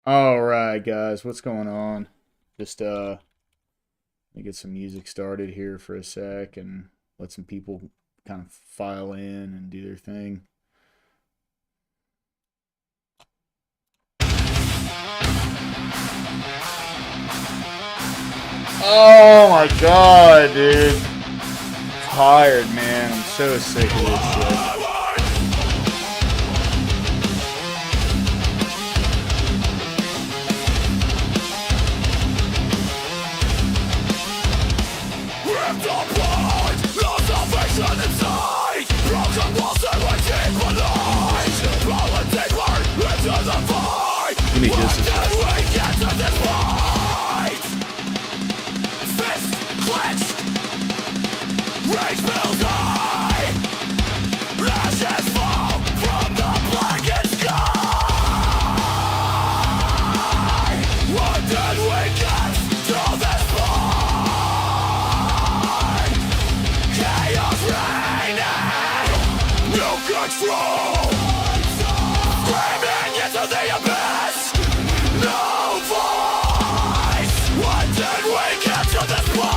All right, guys, what's going on? Just let me get some music started here for a sec and let some people kind of file in and do their thing. Oh my god, dude. Tired, man. I'm so sick of this shit. Give me just a second. Rage builds high, ashes fall from the blackened sky. What did we get to this point? Chaos reigning, no control. Screaming into the abyss, no voice. What did we get to this point?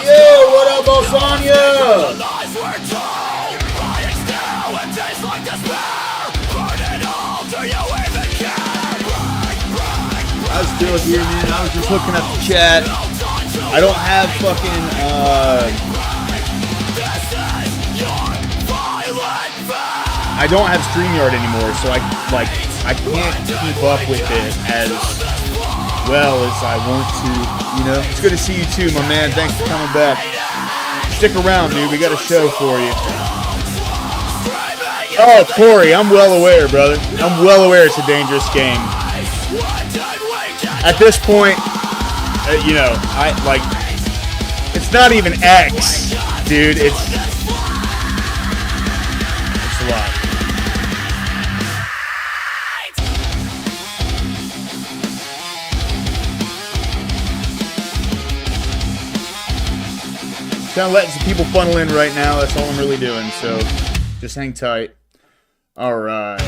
What up, Osanya? I was still here, man. I was just hooking up the chat. I don't have fucking I don't have StreamYard anymore, so I can't keep up with it as well as I want to. You know, it's good to see you too, my man. Thanks for coming back. Stick around, dude. We got a show for you. Oh, Corey, I'm well aware, brother. I'm well aware it's a dangerous game. At this point, you know, it's not even X, dude. It's a lot. Kind of letting some people funnel in right now. That's all I'm really doing. So just hang tight. All right.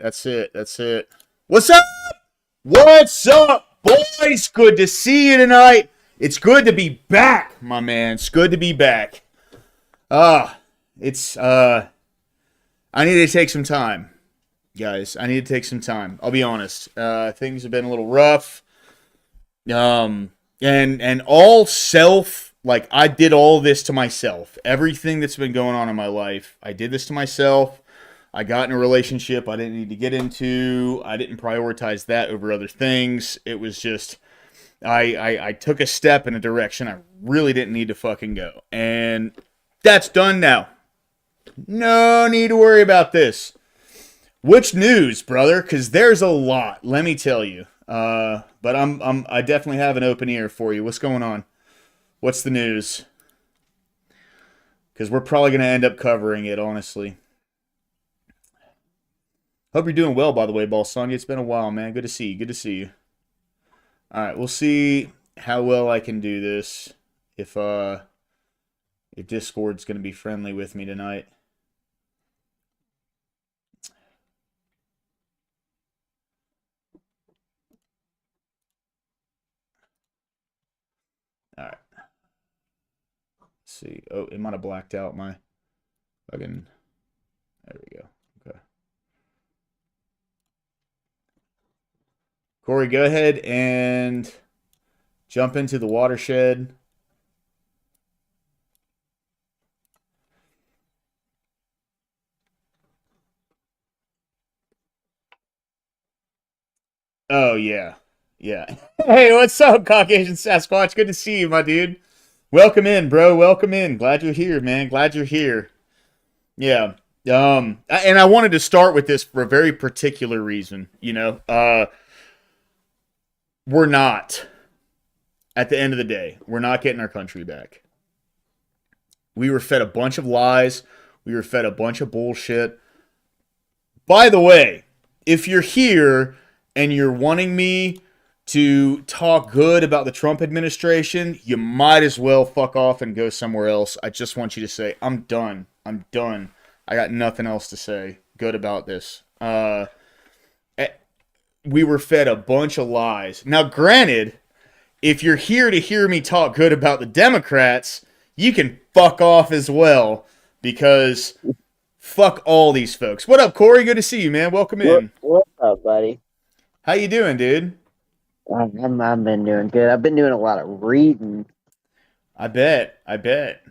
That's it. What's up? What's up, boys? Good to see you tonight. It's good to be back, my man. It's good to be back. I need to take some time, guys. I need to take some time. I'll be honest. Things have been a little rough. And all self. Like, I did all this to myself. Everything that's been going on in my life, I did this to myself. I got in a relationship I didn't need to get into. I didn't prioritize that over other things. It was just, I took a step in a direction I really didn't need to fucking go. And that's done now. No need to worry about this. Which news, brother? Because there's a lot, let me tell you. But I definitely have an open ear for you. What's going on? What's the news? Because we're probably going to end up covering it, honestly. Hope you're doing well, by the way, Balsanya. It's been a while, man. Good to see you. All right, we'll see how well I can do this. If Discord's going to be friendly with me tonight. All right. See. Oh, it might have blacked out my fucking. There we go. Okay. Corey, go ahead and jump into the Watershed. Oh yeah. Hey, what's up, Caucasian Sasquatch? Good to see you, my dude. Welcome in, bro. Welcome in. Glad you're here, man. Glad you're here. Yeah. And I wanted to start with this for a very particular reason. You know, we're not. At the end of the day, we're not getting our country back. We were fed a bunch of lies. We were fed a bunch of bullshit. By the way, if you're here and you're wanting me to talk good about the Trump administration, you might as well fuck off and go somewhere else. I just want you to say, I'm done. I'm done. I got nothing else to say good about this. We were fed a bunch of lies. Now, granted, if you're here to hear me talk good about the Democrats, you can fuck off as well because fuck all these folks. What up, Corey? Good to see you, man. Welcome in. What's up, buddy? How you doing, dude? I've been doing good. I've been doing a lot of reading. I bet. I bet.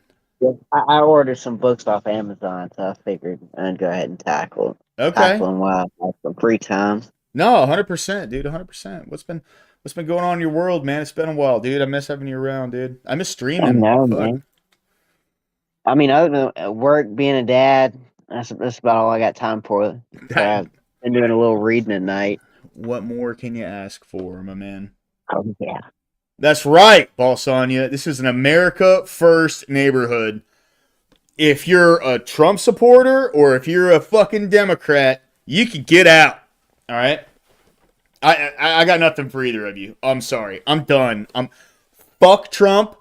I ordered some books off Amazon, so I figured I'd go ahead and tackle Okay. them while I have some free time. No, 100%, dude. 100%. What's been going on in your world, man? It's been a while, dude. I miss having you around, dude. I miss I streaming. know, Fuck. man. I mean, other than work, being a dad, that's about all I got time for. So That, I've been doing a little reading at night. what more can you ask for, my man? Oh yeah, That's right, Boss Anya. This is an America First neighborhood. If you're a Trump supporter or if you're a fucking Democrat, you can get out. All right. I got nothing for either of you. I'm sorry. I'm done. Fuck Trump.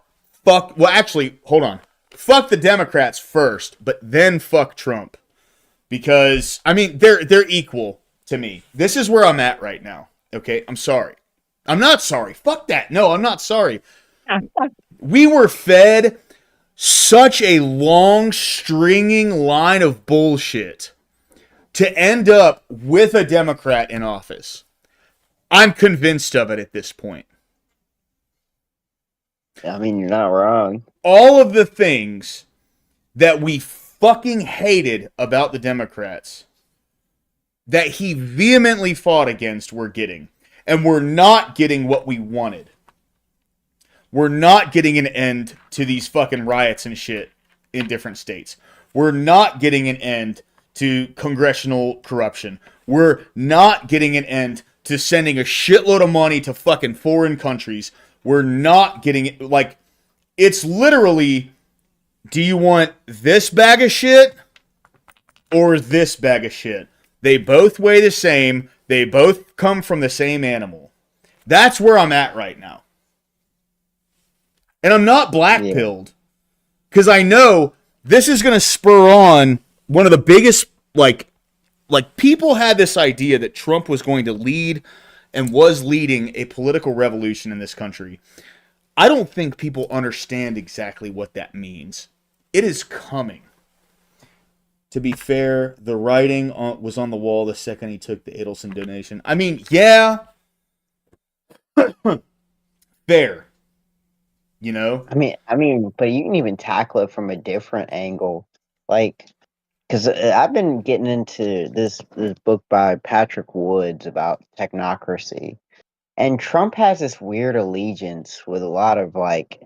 Fuck. Well, actually, hold on. Fuck the Democrats first, but then fuck Trump because I mean they're equal to me. This is where I'm at right now. Okay. I'm sorry. I'm not sorry. Fuck that. No, I'm not sorry. We were fed such a long stringing line of bullshit to end up with a Democrat in office. I'm convinced of it at this point. I mean you're not wrong. All of the things that we fucking hated about the Democrats that he vehemently fought against, we're getting. And we're not getting what we wanted. We're not getting an end to these fucking riots and shit in different states. We're not getting an end to congressional corruption. We're not getting an end to sending a shitload of money to fucking foreign countries. We're not getting it. Like, it's literally, do you want this bag of shit or this bag of shit? They both weigh the same. They both come from the same animal. That's where I'm at right now. And I'm not black Yeah. pilled because I know this is going to spur on one of the biggest like people had this idea that Trump was going to lead and was leading a political revolution in this country. I don't think people understand exactly what that means. It is coming. To be fair, the writing was on the wall the second he took the Adelson donation. I mean, yeah, fair. You know? But you can even tackle it from a different angle, like because I've been getting into this book by Patrick Woods about technocracy, and Trump has this weird allegiance with a lot of like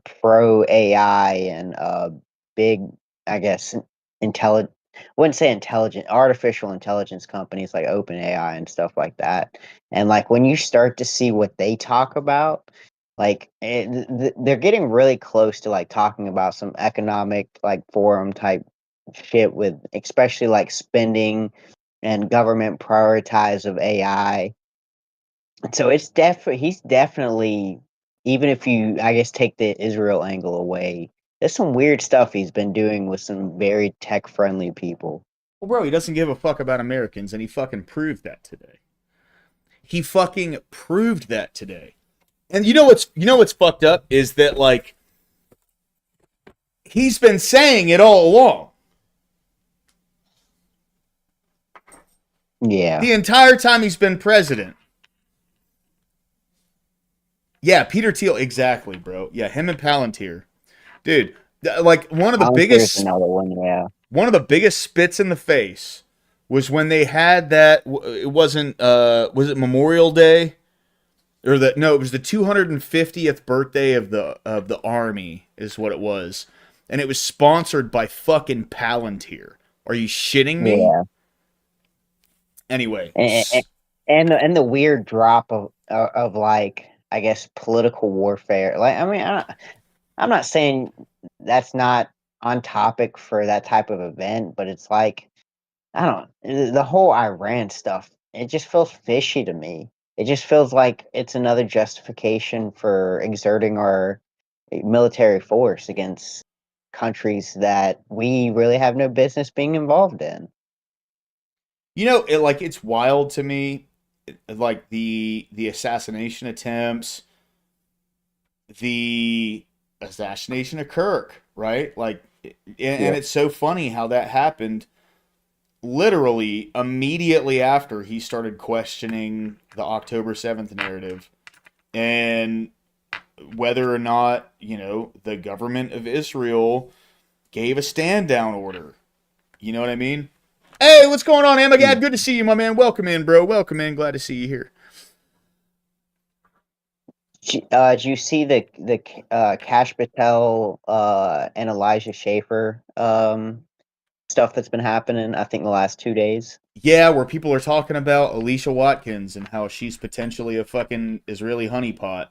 pro AI and big, I guess, intelligent. Wouldn't say intelligent, artificial intelligence companies like OpenAI and stuff like that. And like when you start to see what they talk about, like they're getting really close to like talking about some economic like forum type shit with especially like spending and government prioritize of AI. So it's he's definitely, even if you I guess take the Israel angle away, there's some weird stuff he's been doing with some very tech friendly people. Well, bro, he doesn't give a fuck about Americans, and he fucking proved that today. He fucking proved that today. And you know what's fucked up is that like he's been saying it all along. Yeah. The entire time he's been president. Yeah, Peter Thiel, exactly, bro. Yeah, him and Palantir, dude. Like Palantir's another one, yeah. one of the biggest spits in the face was when they had that. It wasn't. Was it Memorial Day or the? No, it was the 250th birthday of the Army is what it was, and it was sponsored by fucking Palantir. Are you shitting me? Yeah. Anyway, And and the weird drop of like I guess political warfare. Like I'm not saying that's not on topic for that type of event, but it's like I don't the whole Iran stuff. It just feels fishy to me. it just feels like it's another justification for exerting our military force against countries that we really have no business being involved in. You know, it's wild to me, like the assassination attempts, the assassination of Kirk, right? Like, and Yeah. it's so funny how that happened. Literally immediately after he started questioning the October 7th narrative and whether or not, the government of Israel gave a stand down order. You know what I mean? Hey, what's going on, Amagad? Good to see you, my man. Welcome in, bro. Welcome in. Glad to see you here. Did you see the Cash Patel and Elijah Schaffer stuff that's been happening? I think the last 2 days. Yeah, where people are talking about Alicia Watkins and how she's potentially a fucking Israeli honeypot.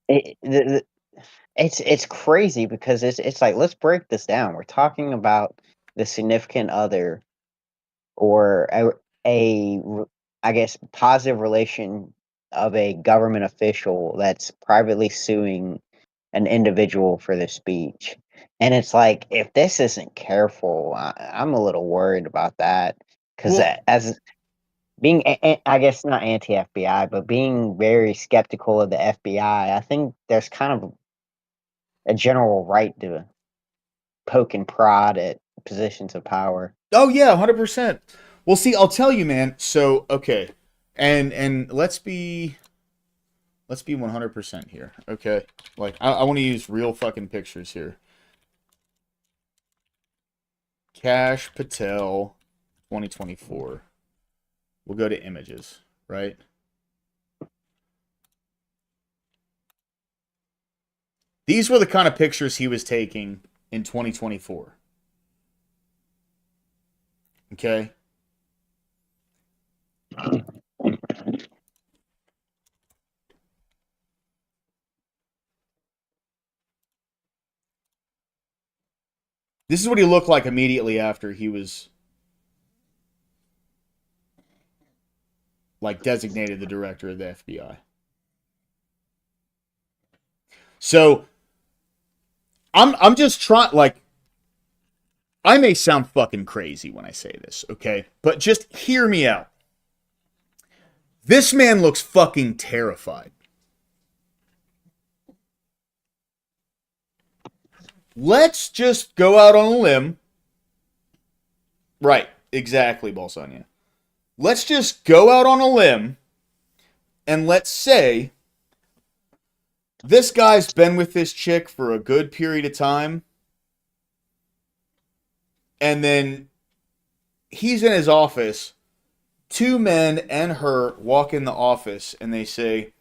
The, it's crazy because it's like, let's break this down. We're talking about the significant other, or a I guess positive relation of a government official that's privately suing an individual for their speech. And it's like, if this isn't careful, I'm a little worried about that, because Well, as being, I guess not anti FBI, but being very skeptical of the FBI, I think there's kind of a general right to poke and prod at positions of power. oh yeah, 100%. Well, see, I'll tell you, man. So, okay. And let's be 100% here. Okay? Like I want to use real fucking pictures here. Cash Patel 2024. We'll go to images, right? These were the kind of pictures he was taking in 2024. Okay? This is what he looked like immediately after he was like designated the director of the FBI. So, I'm just trying, like, I may sound fucking crazy when I say this, okay? But just hear me out. This man looks fucking terrified. Let's just go out on a limb. Right, exactly, Balsania. Let's just go out on a limb and let's say this guy's been with this chick for a good period of time, and then he's in his office. Two men and her walk in the office and they say,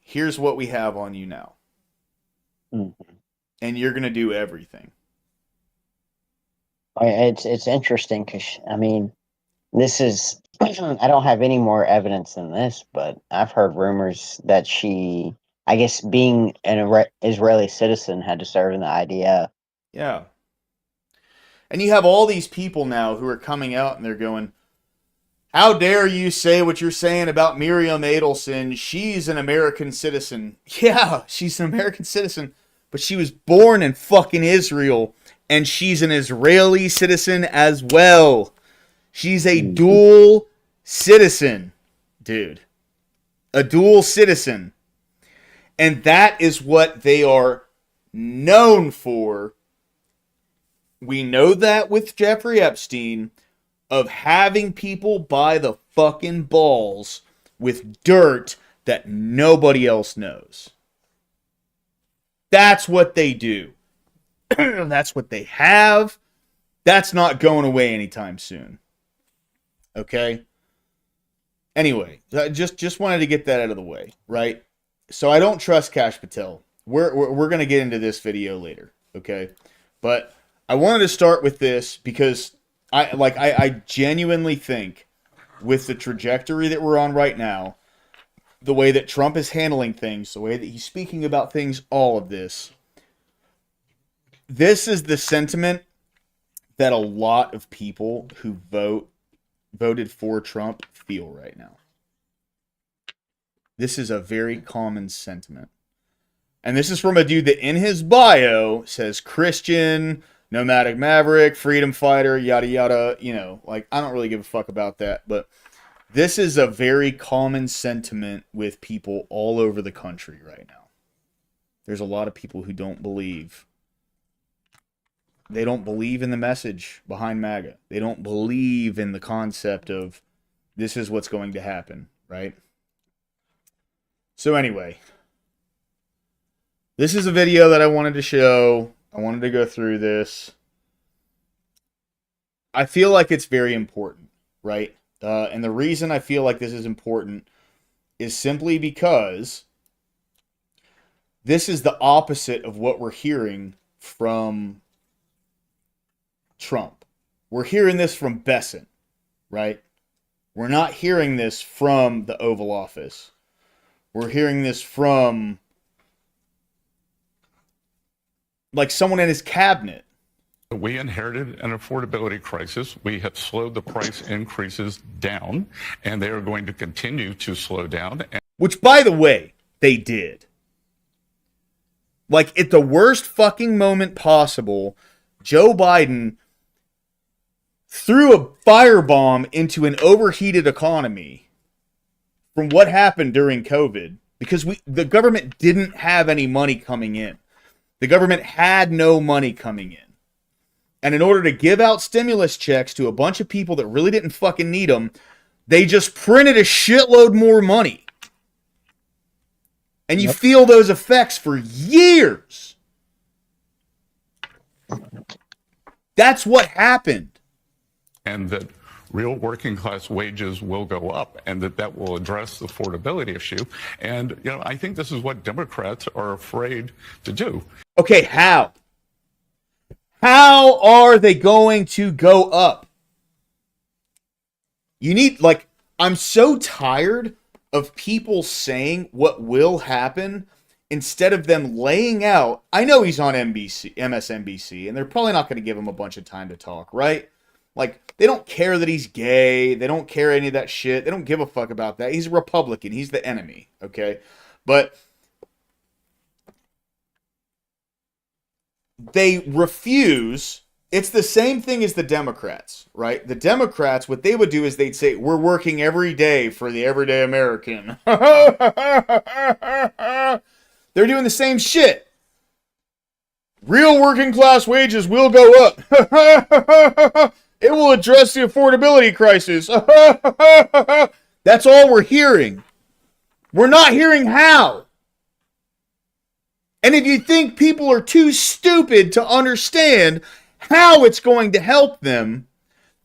"Here's what we have on you now. Mm. And you're going to do everything." It's interesting because, I mean, this is I don't have any more evidence than this, but I've heard rumors that she, I guess, being an Israeli citizen, had to serve in the IDF. Yeah. And you have all these people now who are coming out and they're going, "How dare you say what you're saying about Miriam Adelson? She's an American citizen." Yeah, she's an American citizen, but she was born in fucking Israel, and she's an Israeli citizen as well. She's a Mhm. dual citizen, dude. A dual citizen. And that is what they are known for. We know that with Jeffrey Epstein, of having people by the fucking balls with dirt that nobody else knows. That's what they do. That's what they have. That's not going away anytime soon. Okay? Anyway, just wanted to get that out of the way, right? So I don't trust Cash Patel. We're going to get into this video later, okay? But I wanted to start with this because I genuinely think with the trajectory that we're on right now, the way that Trump is handling things, the way that he's speaking about things, all of this, this is the sentiment that a lot of people who voted for Trump feel right now. This is a very common sentiment. And this is from a dude that in his bio says Christian, nomadic maverick, freedom fighter, yada yada. You know, like, I don't really give a fuck about that. But this is a very common sentiment with people all over the country right now. There's a lot of people who don't believe. They don't believe in the message behind MAGA. They don't believe in the concept of this is what's going to happen, right? So anyway, this is a video that I wanted to show. I wanted to go through this. I feel like it's very important, right? And the reason I feel like this is important is simply because this is the opposite of what we're hearing from Trump. We're hearing this from Besant, right? We're not hearing this from the Oval Office. We're hearing this from, like, someone in his cabinet. We inherited an affordability crisis. We have slowed the price increases down, and they are going to continue to slow down. Which, by the way, they did. Like, at the worst fucking moment possible, Joe Biden threw a firebomb into an overheated economy from what happened during COVID, because the government didn't have any money coming in. The government had no money coming in. And in order to give out stimulus checks to a bunch of people that really didn't fucking need them, they just printed a shitload more money. And you feel those effects for years. That's what happened. And that real working class wages will go up, and that will address the affordability issue. And, you know, I think this is what Democrats are afraid to do. Okay, how? How are they going to go up? You need, like, I'm so tired of people saying what will happen instead of them laying out. I know he's on MSNBC, and they're probably not going to give him a bunch of time to talk, right? Like, they don't care that he's gay. They don't care any of that shit. They don't give a fuck about that. He's a Republican. He's the enemy, okay? But they refuse. It's the same thing as the Democrats, right? The Democrats, what they would do is they'd say, we're working every day for the everyday American. They're doing the same shit. Real working class wages will go up. It will address the affordability crisis. That's all we're hearing. We're not hearing how. And if you think people are too stupid to understand how it's going to help them,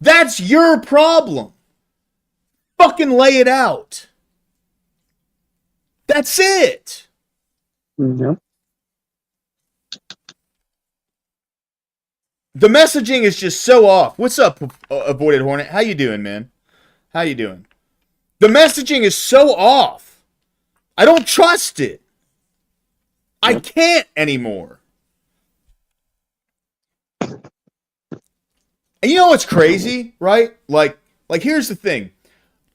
that's your problem. Fucking lay it out. That's it. Mm-hmm. The messaging is just so off. What's up, Avoided Hornet? How you doing, man? How you doing? The messaging is so off. I don't trust it. I can't anymore. And you know what's crazy, right? Like here's the thing.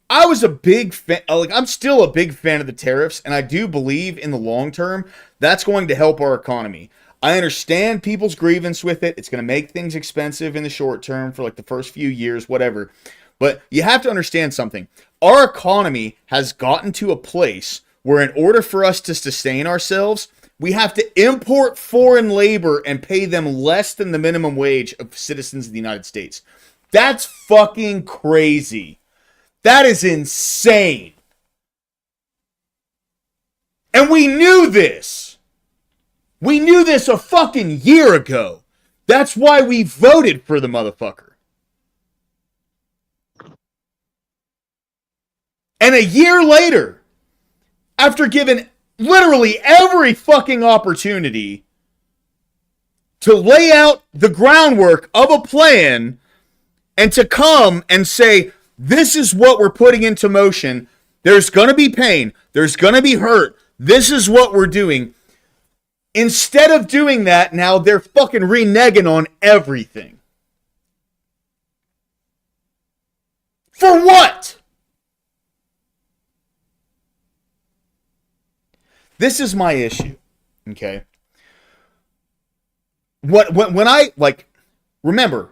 I was a big fan, I'm still a big fan of the tariffs, and I do believe in the long term that's going to help our economy. I understand people's grievance with it. It's going to make things expensive in the short term for like the first few years, whatever. But you have to understand something. Our economy has gotten to a place where in order for us to sustain ourselves, we have to import foreign labor and pay them less than the minimum wage of citizens of the United States. That's fucking crazy. That is insane. And we knew this. We knew this a fucking year ago. That's why we voted for the motherfucker. And a year later, after given literally every fucking opportunity to lay out the groundwork of a plan and to come and say, this is what we're putting into motion. There's going to be pain. There's going to be hurt. This is what we're doing. Instead of doing that, now they're fucking reneging on everything. For what? This is my issue. Okay. When I like remember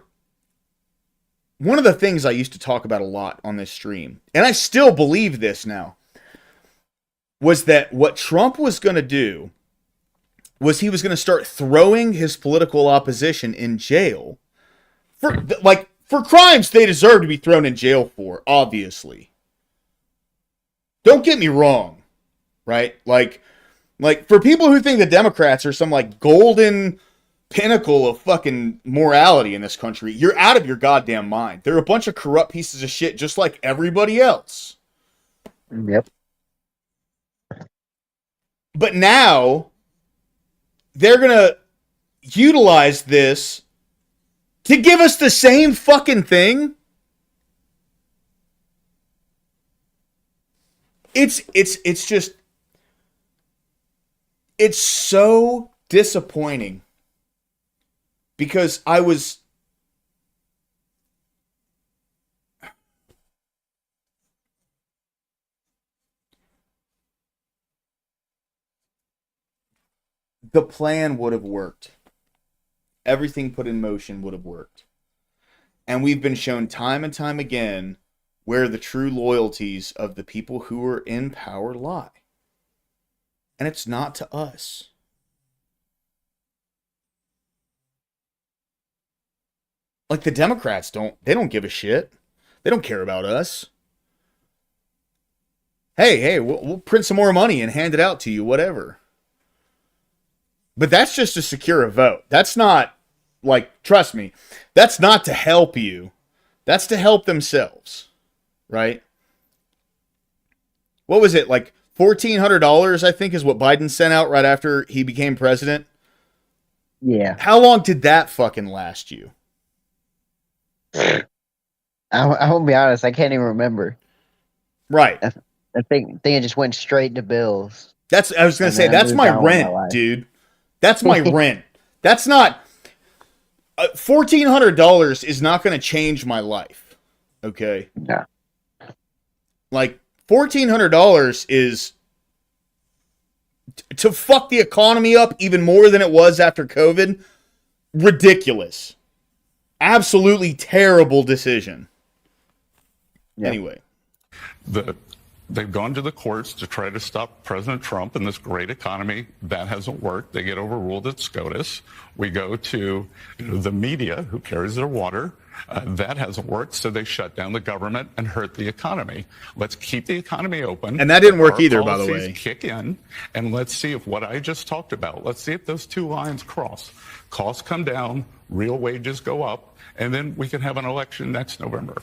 one of the things I used to talk about a lot on this stream, and I still believe this now, was that what Trump was going to do was he was going to start throwing his political opposition in jail for crimes they deserve to be thrown in jail for, obviously. Don't get me wrong, right? Like for people who think the Democrats are some like golden pinnacle of fucking morality in this country, you're out of your goddamn mind. They're a bunch of corrupt pieces of shit just like everybody else. Yep. But now they're going to utilize this to give us the same fucking thing. It's just it's so disappointing because the plan would have worked. Everything put in motion would have worked. And we've been shown time and time again where the true loyalties of the people who are in power lie. And it's not to us. Like the Democrats don't give a shit. They don't care about us. Hey, we'll print some more money and hand it out to you, whatever. But that's just to secure a vote. That's not, like, trust me, that's not to help you. That's to help themselves, right? What was it, like $1,400, I think, is what Biden sent out right after he became president? Yeah. How long did that fucking last you? I won't be honest, I can't even remember. Right. I think it just went straight to bills. I was going to say, that's my rent, dude. That's my rent. That's not... $1,400 is not going to change my life. Okay? No. Like, $1,400 is... to fuck the economy up even more than it was after COVID. Ridiculous. Absolutely terrible decision. Yeah. Anyway. They've gone to the courts to try to stop President Trump and this great economy. That hasn't worked. They get overruled at SCOTUS. We go to the media, who carries their water. That hasn't worked, so they shut down the government and hurt the economy. Let's keep the economy open. And that didn't work either, by the way. Kick in, and let's see if what I just talked about, let's see if those two lines cross. Costs come down, real wages go up, and then we can have an election next November.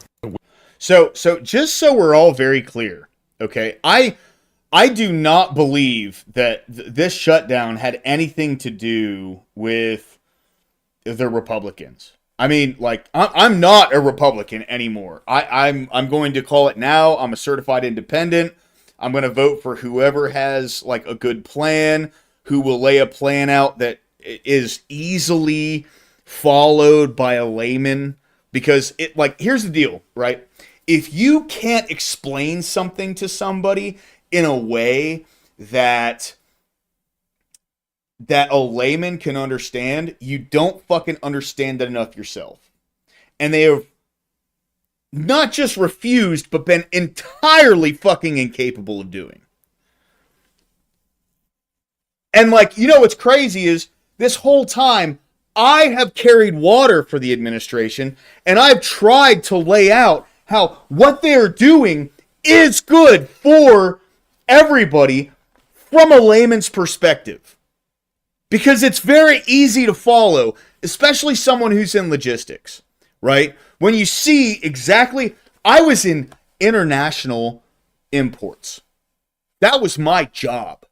So just so we're all very clear, okay, I do not believe that this shutdown had anything to do with the Republicans. I mean, like, I'm not a Republican anymore. I'm going to call it now. I'm a certified independent. I'm going to vote for whoever has, like, a good plan, who will lay a plan out that is easily followed by a layman. Because, here's the deal, right? If you can't explain something to somebody in a way that a layman can understand, you don't fucking understand it enough yourself. And they have not just refused, but been entirely fucking incapable of doing. And what's crazy is this whole time I have carried water for the administration, and I've tried to lay out how what they're doing is good for everybody from a layman's perspective. Because it's very easy to follow, especially someone who's in logistics, right? When you see exactly... I was in international imports. That was my job.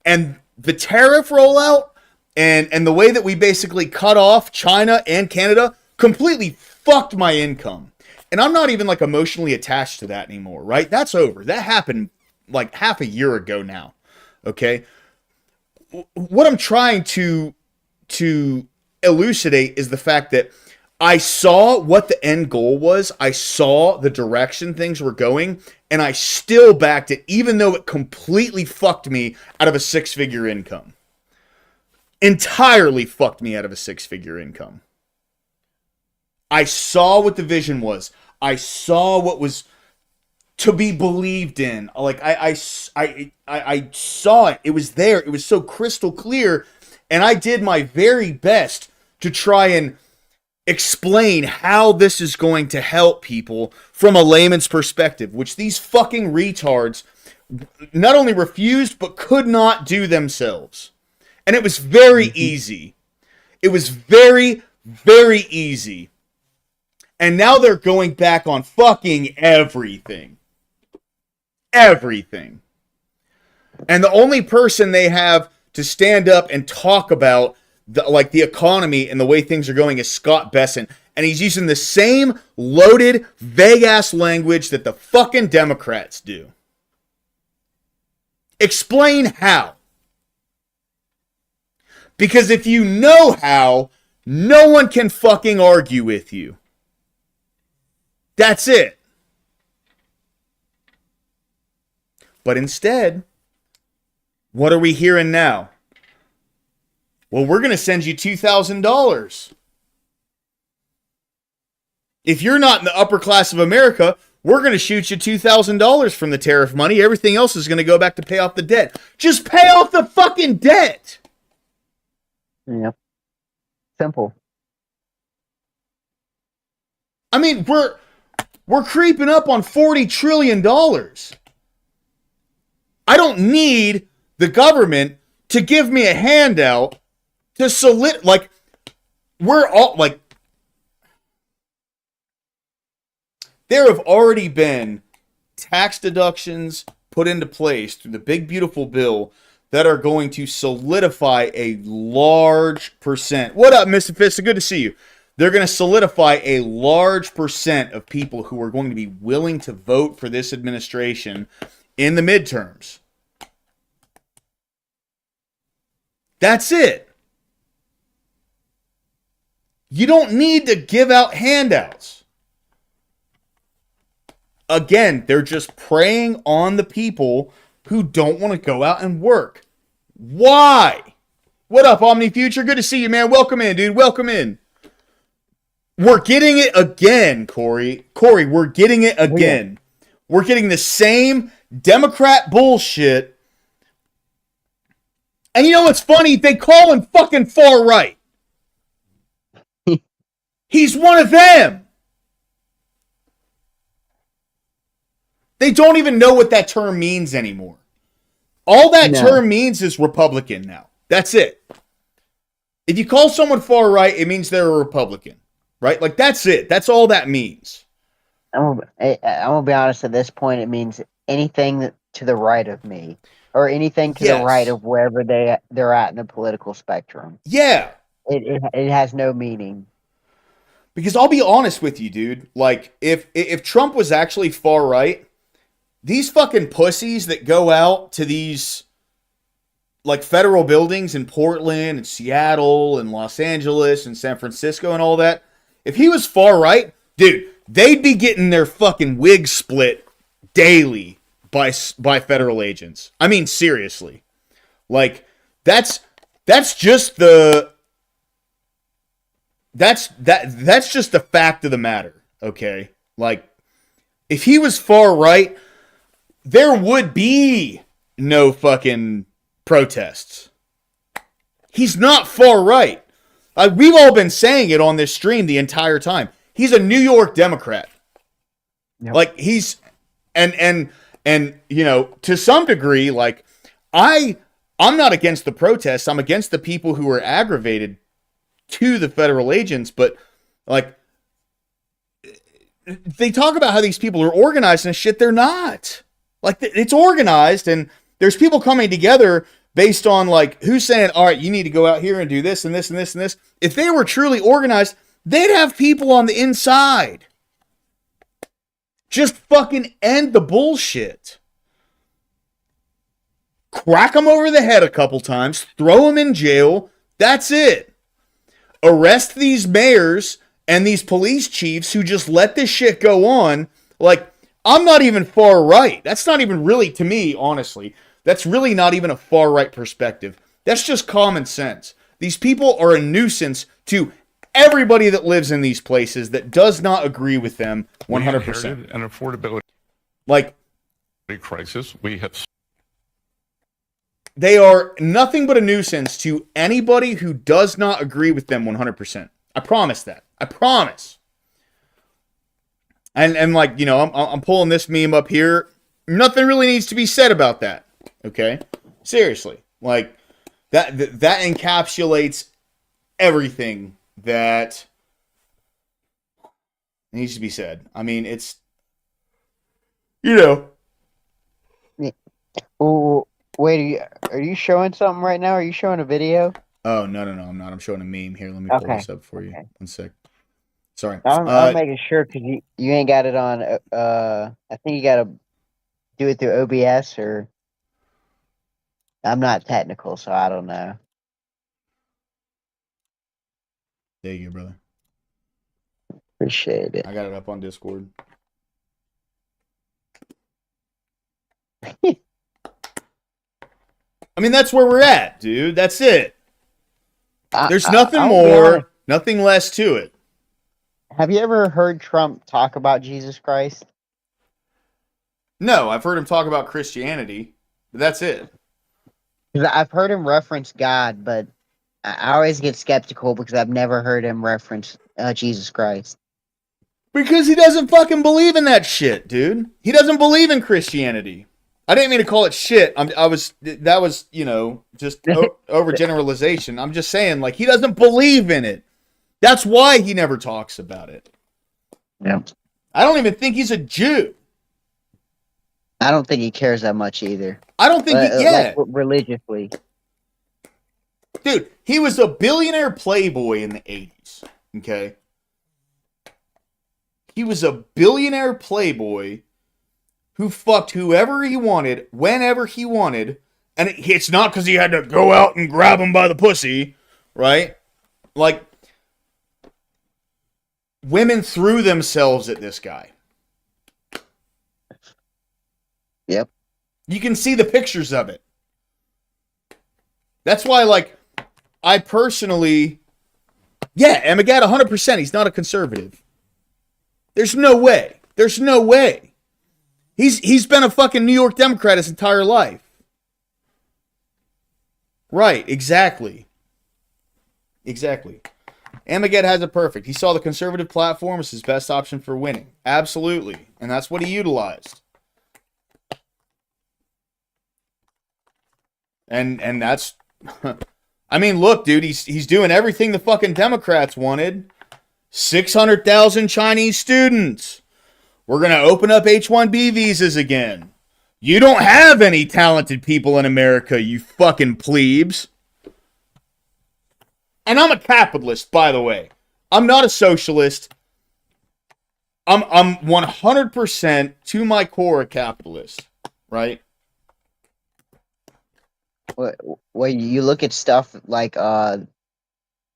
And the tariff rollout and the way that we basically cut off China and Canada completely fucked my income. And I'm not even emotionally attached to that anymore, right? That's over. That happened half a year ago now. Okay? What I'm trying to elucidate is the fact that I saw what the end goal was. I saw the direction things were going, and I still backed it, even though it completely fucked me out of a six-figure income. Entirely fucked me out of a six-figure income. I saw what the vision was. I saw what was to be believed in. Like, I saw it. It was there. It was so crystal clear, and I did my very best to try and explain how this is going to help people from a layman's perspective, which these fucking retards not only refused, but could not do themselves. And it was very easy. It was very, very easy. And now they're going back on fucking everything. Everything. And the only person they have to stand up and talk about the economy and the way things are going is Scott Bessent. And he's using the same loaded, vague-ass language that the fucking Democrats do. Explain how. Because if you know how, no one can fucking argue with you. That's it. But instead, what are we hearing now? Well, we're going to send you $2,000. If you're not in the upper class of America, we're going to shoot you $2,000 from the tariff money. Everything else is going to go back to pay off the debt. Just pay off the fucking debt. Yep. Simple. I mean, we're creeping up on $40 trillion. I don't need the government to give me a handout to we're all like, there have already been tax deductions put into place through the big beautiful bill that are going to solidify a large percent. What up, Mr. Fista? Good to see you. They're going to solidify a large percent of people who are going to be willing to vote for this administration in the midterms. That's it. You don't need to give out handouts. Again, they're just preying on the people who don't want to go out and work. Why? What up, Omni Future? Good to see you, man. Welcome in, dude. Welcome in. We're getting it again, Corey. Corey, we're getting it again. Yeah. We're getting the same Democrat bullshit. And you know what's funny? They call him fucking far right. He's one of them. They don't even know what that term means anymore. All that term means is Republican now. That's it. If you call someone far right, it means they're a Republican. Right? Like, that's it. That's all that means. I'm gonna be honest, at this point, it means anything to the right of me. Or anything to the right of wherever they're at in the political spectrum. Yeah. It has no meaning. Because I'll be honest with you, dude. Like, if Trump was actually far right, these fucking pussies that go out to these, like, federal buildings in Portland and Seattle and Los Angeles and San Francisco and all that, if he was far right, dude, they'd be getting their fucking wig split daily by federal agents. I mean, seriously. Like, that's just the... That's just the fact of the matter, okay? Like, if he was far right, there would be no fucking protests. He's not far right. We've all been saying it on this stream the entire time. He's a New York Democrat. Yep. Like, he's and you know, to some degree, like, I'm not against the protests. I'm against the people who are aggravated to the federal agents, but, like, they talk about how these people are organized and shit. They're not. Like, it's organized, and there's people coming together based on, like, who's saying, all right, you need to go out here and do this and this and this and this. If they were truly organized, they'd have people on the inside. Just fucking end the bullshit. Crack them over the head a couple times, throw them in jail. That's it. Arrest these mayors And these police chiefs who just let this shit go on, like, I'm not even far right. That's not even really, to me, honestly, that's really not even a far right perspective. That's just common sense. These people are a nuisance to everybody that lives in these places that does not agree with them 100%. We inherited an affordability Like, crisis. We have. they are nothing but a nuisance to anybody who does not agree with them 100%. I promise that. I promise. And like, you know, I'm pulling this meme up here. Nothing really needs to be said about that. Okay? Seriously. Like, that encapsulates everything that needs to be said. I mean, it's, you know. Oh, wait, are you showing something right now? Are you showing a video? Oh, no, I'm not. I'm showing a meme here. Let me pull this up for you. 1 sec. Sorry. I'm making sure because you ain't got it on. I think you got to do it through OBS or. I'm not technical, so I don't know. There you go, brother. Appreciate it. I got it up on Discord. I mean, that's where we're at, dude. That's it. There's nothing more, nothing less to it. Have you ever heard Trump talk about Jesus Christ? No, I've heard him talk about Christianity, but that's it. I've heard him reference God, but I always get skeptical because I've never heard him reference Jesus Christ. Because he doesn't fucking believe in that shit, dude. He doesn't believe in Christianity. I didn't mean to call it shit. That was, you know, just overgeneralization. I'm just saying, like, he doesn't believe in it. That's why he never talks about it. Yeah. I don't even think he's a Jew. I don't think he cares that much either. I don't think like religiously. Dude, he was a billionaire playboy in the 80s. Okay? He was a billionaire playboy who fucked whoever he wanted, whenever he wanted. And it's not because he had to go out and grab him by the pussy, right? Like, women threw themselves at this guy. Yep. You can see the pictures of it. That's why, like, I personally... Yeah, Amagad, 100%, he's not a conservative. There's no way. There's no way. He's been a fucking New York Democrat his entire life. Right, exactly. Exactly. Amagad has it perfect. He saw the conservative platform as his best option for winning. Absolutely. And that's what he utilized. And that's... I mean, look, dude, he's doing everything the fucking Democrats wanted. 600,000 Chinese students. We're going to open up H-1B visas again. You don't have any talented people in America, you fucking plebes. And I'm a capitalist, by the way. I'm not a socialist. I'm 100% to my core a capitalist, right? Well, you look at stuff like I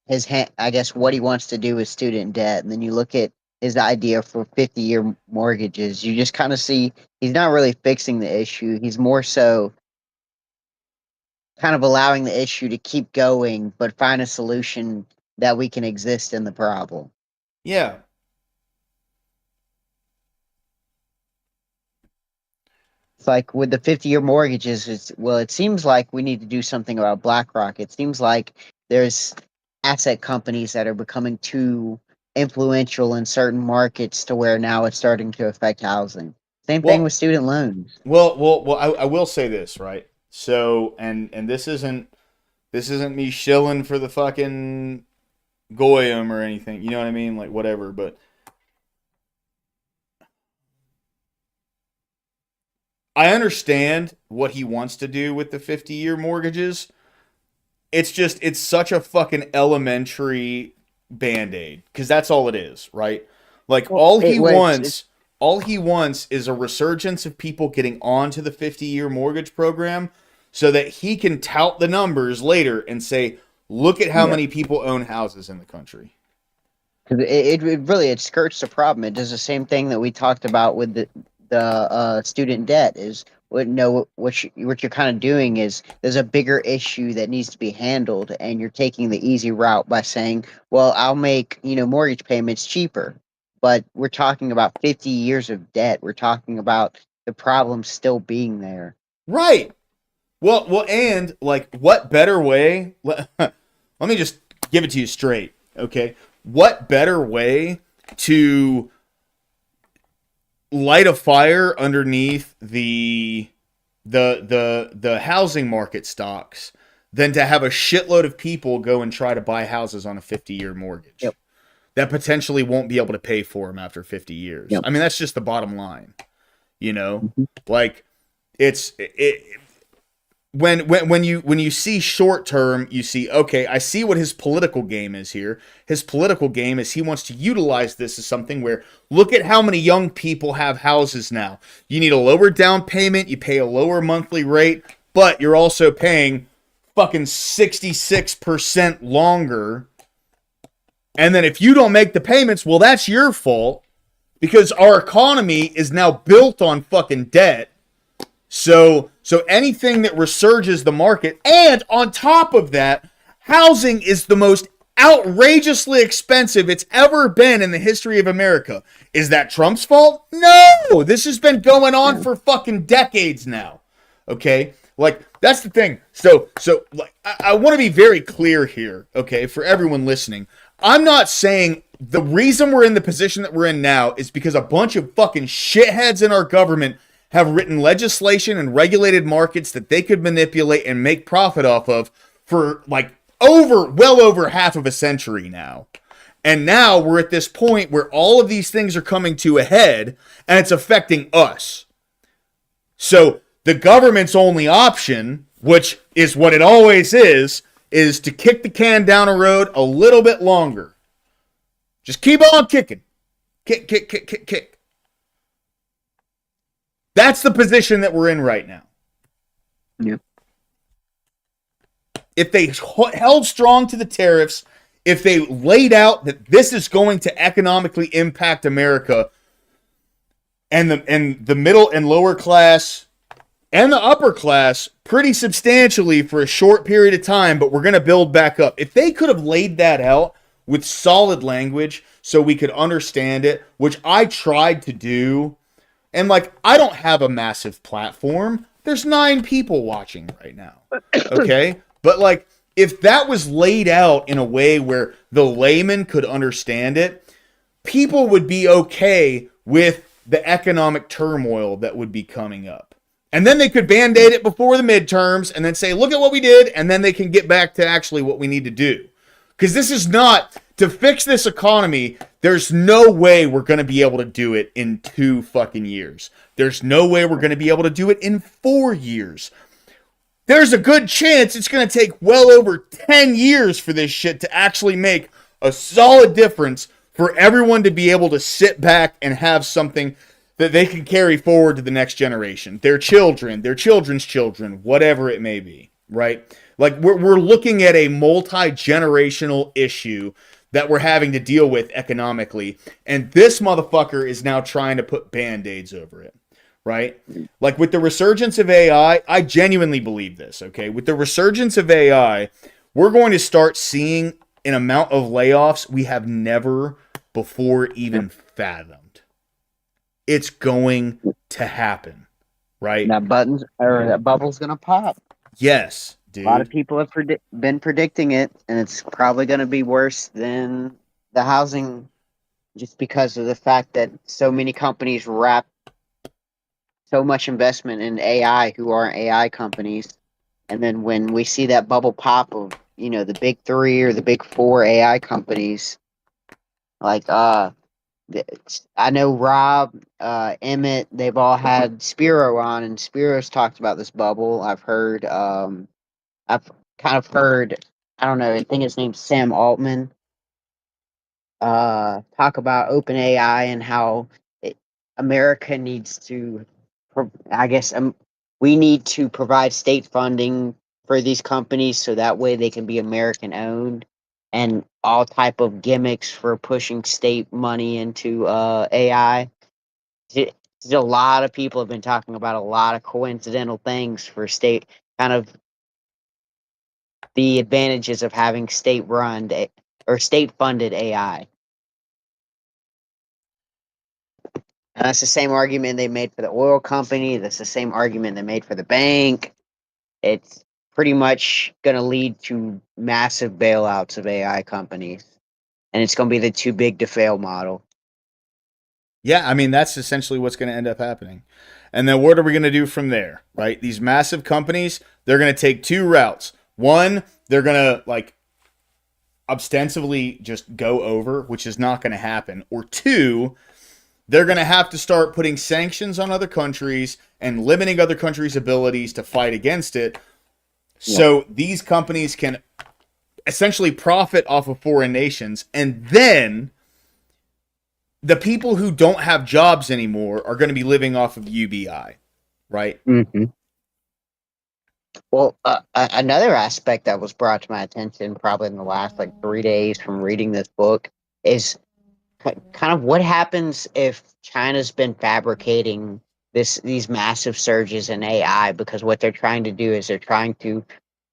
guess what he wants to do with student debt, and then you look at his idea for 50-year mortgages. You just kind of see he's not really fixing the issue. He's more so kind of allowing the issue to keep going, but find a solution that we can exist in the problem. Yeah. It's like with the 50-year mortgages, it seems like we need to do something about BlackRock. It seems like there's asset companies that are becoming too influential in certain markets to where now it's starting to affect housing. Same thing with student loans. Well, I will say this, right? So, and this isn't me shilling for the fucking Goyim or anything. You know what I mean? Like, whatever, but I understand what he wants to do with the 50-year mortgages. It's such a fucking elementary Band-Aid, because that's all it is, right? Like, all he wants is a resurgence of people getting onto the 50-year mortgage program so that he can tout the numbers later and say, look at how many people own houses in the country. 'Cause it really it skirts the problem. It does the same thing that we talked about with the student debt. Is what you're kind of doing is there's a bigger issue that needs to be handled, and you're taking the easy route by saying, "Well, I'll make mortgage payments cheaper." But we're talking about 50 years of debt. We're talking about the problem still being there. Right. Well, and like, what better way? Let me just give it to you straight, okay? What better way to light a fire underneath the housing market stocks than to have a shitload of people go and try to buy houses on a 50-year mortgage Yep. that potentially won't be able to pay for them after 50 years. Yep. I mean, that's just the bottom line, Mm-hmm. like when you see short term, you see, okay, I see what his political game is here. His political game is he wants to utilize this as something where, look at how many young people have houses now. You need a lower down payment, you pay a lower monthly rate, but you're also paying fucking 66% longer. And then if you don't make the payments, well, that's your fault, because our economy is now built on fucking debt. So anything that resurges the market, and on top of that, housing is the most outrageously expensive it's ever been in the history of America. Is that Trump's fault? No! This has been going on for fucking decades now. Okay? Like, that's the thing. So like, I want to be very clear here, okay, for everyone listening. I'm not saying the reason we're in the position that we're in now is because a bunch of fucking shitheads in our government have written legislation and regulated markets that they could manipulate and make profit off of for like well over half of a century now. And now we're at this point where all of these things are coming to a head and it's affecting us. So the government's only option, which is what it always is to kick the can down a road a little bit longer. Just keep on kicking. Kick. That's the position that we're in right now. Yep. If they held strong to the tariffs, if they laid out that this is going to economically impact America and the middle and lower class and the upper class pretty substantially for a short period of time, but we're going to build back up. If they could have laid that out with solid language so we could understand it, which I tried to do. And like, I don't have a massive platform. There's 9 people watching right now. Okay? But like, if that was laid out in a way where the layman could understand it, people would be okay with the economic turmoil that would be coming up. And then they could band-aid it before the midterms and then say, look at what we did, and then they can get back to actually what we need to do. Because this is not, to fix this economy, there's no way we're going to be able to do it in 2 fucking years. There's no way we're going to be able to do it in 4 years. There's a good chance it's going to take well over 10 years for this shit to actually make a solid difference for everyone to be able to sit back and have something that they can carry forward to the next generation. Their children, their children's children, whatever it may be, right? Like, we're looking at a multi-generational issue that we're having to deal with economically. And this motherfucker is now trying to put Band-Aids over it, right? Like, with the resurgence of AI, I genuinely believe this, okay? With the resurgence of AI, we're going to start seeing an amount of layoffs we have never before even fathomed. It's going to happen, right? That bubble's gonna pop. Yes, dude. A lot of people have been predicting it, and it's probably going to be worse than the housing, just because of the fact that so many companies wrap so much investment in AI who aren't AI companies, and then when we see that bubble pop of the big 3 or the big 4 AI companies, like I know Rob, Emmett, they've all had Spiro on, and Spiro's talked about this bubble. I've kind of heard, I don't know, I think his name's Sam Altman, talk about OpenAI and how America needs to, we need to provide state funding for these companies so that way they can be American owned. and all type of gimmicks for pushing state money into AI. A lot of people have been talking about a lot of coincidental things for state, kind of the advantages of having state-run or state-funded AI. And that's the same argument they made for the oil company. That's the same argument they made for the bank. It's pretty much going to lead to massive bailouts of AI companies. And it's going to be the too big to fail model. Yeah, I mean, that's essentially what's going to end up happening. And then what are we going to do from there, right? These massive companies, they're going to take two routes. One, they're going to, like, ostensibly just go over, which is not going to happen. Or two, they're going to have to start putting sanctions on other countries and limiting other countries' abilities to fight against it. So these companies can essentially profit off of foreign nations. And then the people who don't have jobs anymore are going to be living off of UBI, right? Mm-hmm. Well, another aspect that was brought to my attention probably in the last 3 days from reading this book is kind of what happens if China's been fabricating these massive surges in AI, because what they're trying to do is they're trying to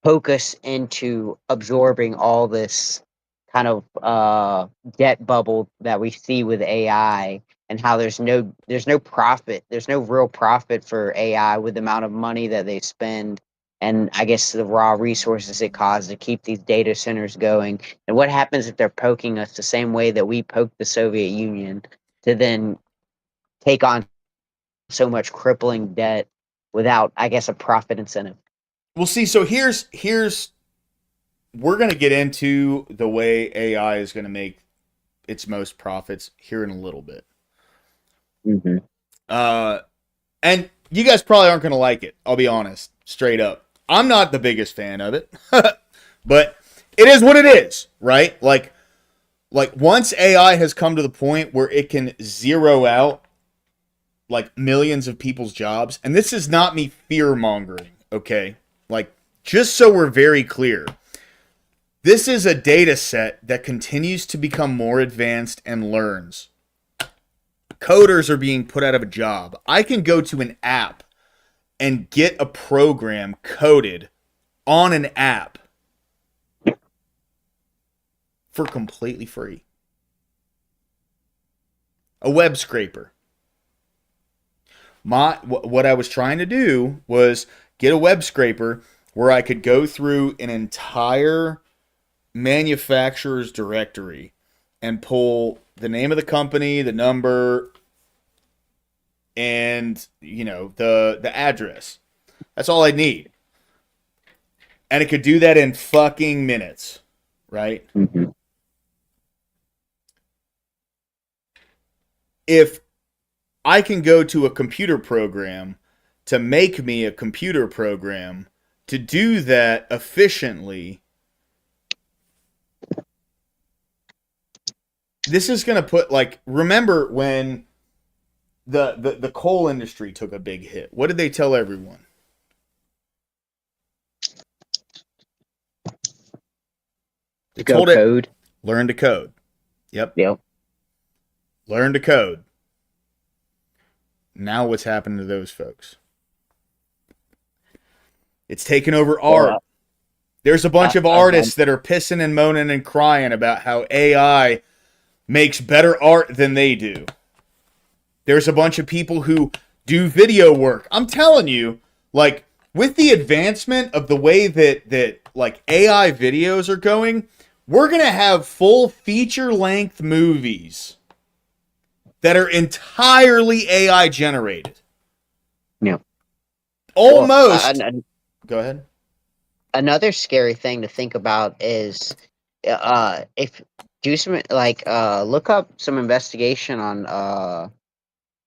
focus into absorbing all this kind of debt bubble that we see with AI, and how there's no profit, there's no real profit for AI with the amount of money that they spend, and I guess the raw resources it costs to keep these data centers going. And what happens if they're poking us the same way that we poked the Soviet Union to then take on so much crippling debt without, I guess, a profit incentive? Well, see, so here's we're going to get into the way AI is going to make its most profits here in a little bit. Mm-hmm. And you guys probably aren't going to like it. I'll be honest, straight up. I'm not the biggest fan of it, but it is what it is, right? Like once AI has come to the point where it can zero out like millions of people's jobs, and this is not me fear mongering, okay? Like, just so we're very clear, this is a data set that continues to become more advanced and learns. Coders are being put out of a job. I can go to an app and get a program coded on an app for completely free. A web scraper. What I was trying to do was get a web scraper where I could go through an entire manufacturer's directory and pull the name of the company, the number, and the address. That's all I need. And it could do that in fucking minutes, right? Mm-hmm. If I can go to a computer program to make me a computer program to do that efficiently, this is going to put, remember when the coal industry took a big hit? What did they tell everyone? They told code. Learn to code. Yep. Yep. Learn to code. Now what's happened to those folks? It's taken over art. There's a bunch of artists that are pissing and moaning and crying about how AI makes better art than they do. There's a bunch of people who do video work. I'm telling you, with the advancement of the way that AI videos are going, we're going to have full feature-length movies that are entirely AI generated. Yeah. Almost. Go ahead. Another scary thing to think about is if do some look up some investigation on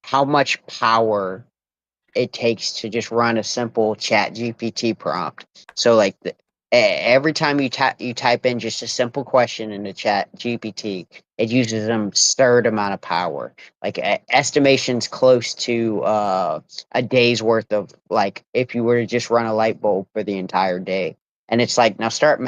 how much power it takes to just run a simple chat GPT prompt. So every time you type in just a simple question into chat GPT, it uses an absurd amount of power. Estimations close to a day's worth of, if you were to just run a light bulb for the entire day. And it's now start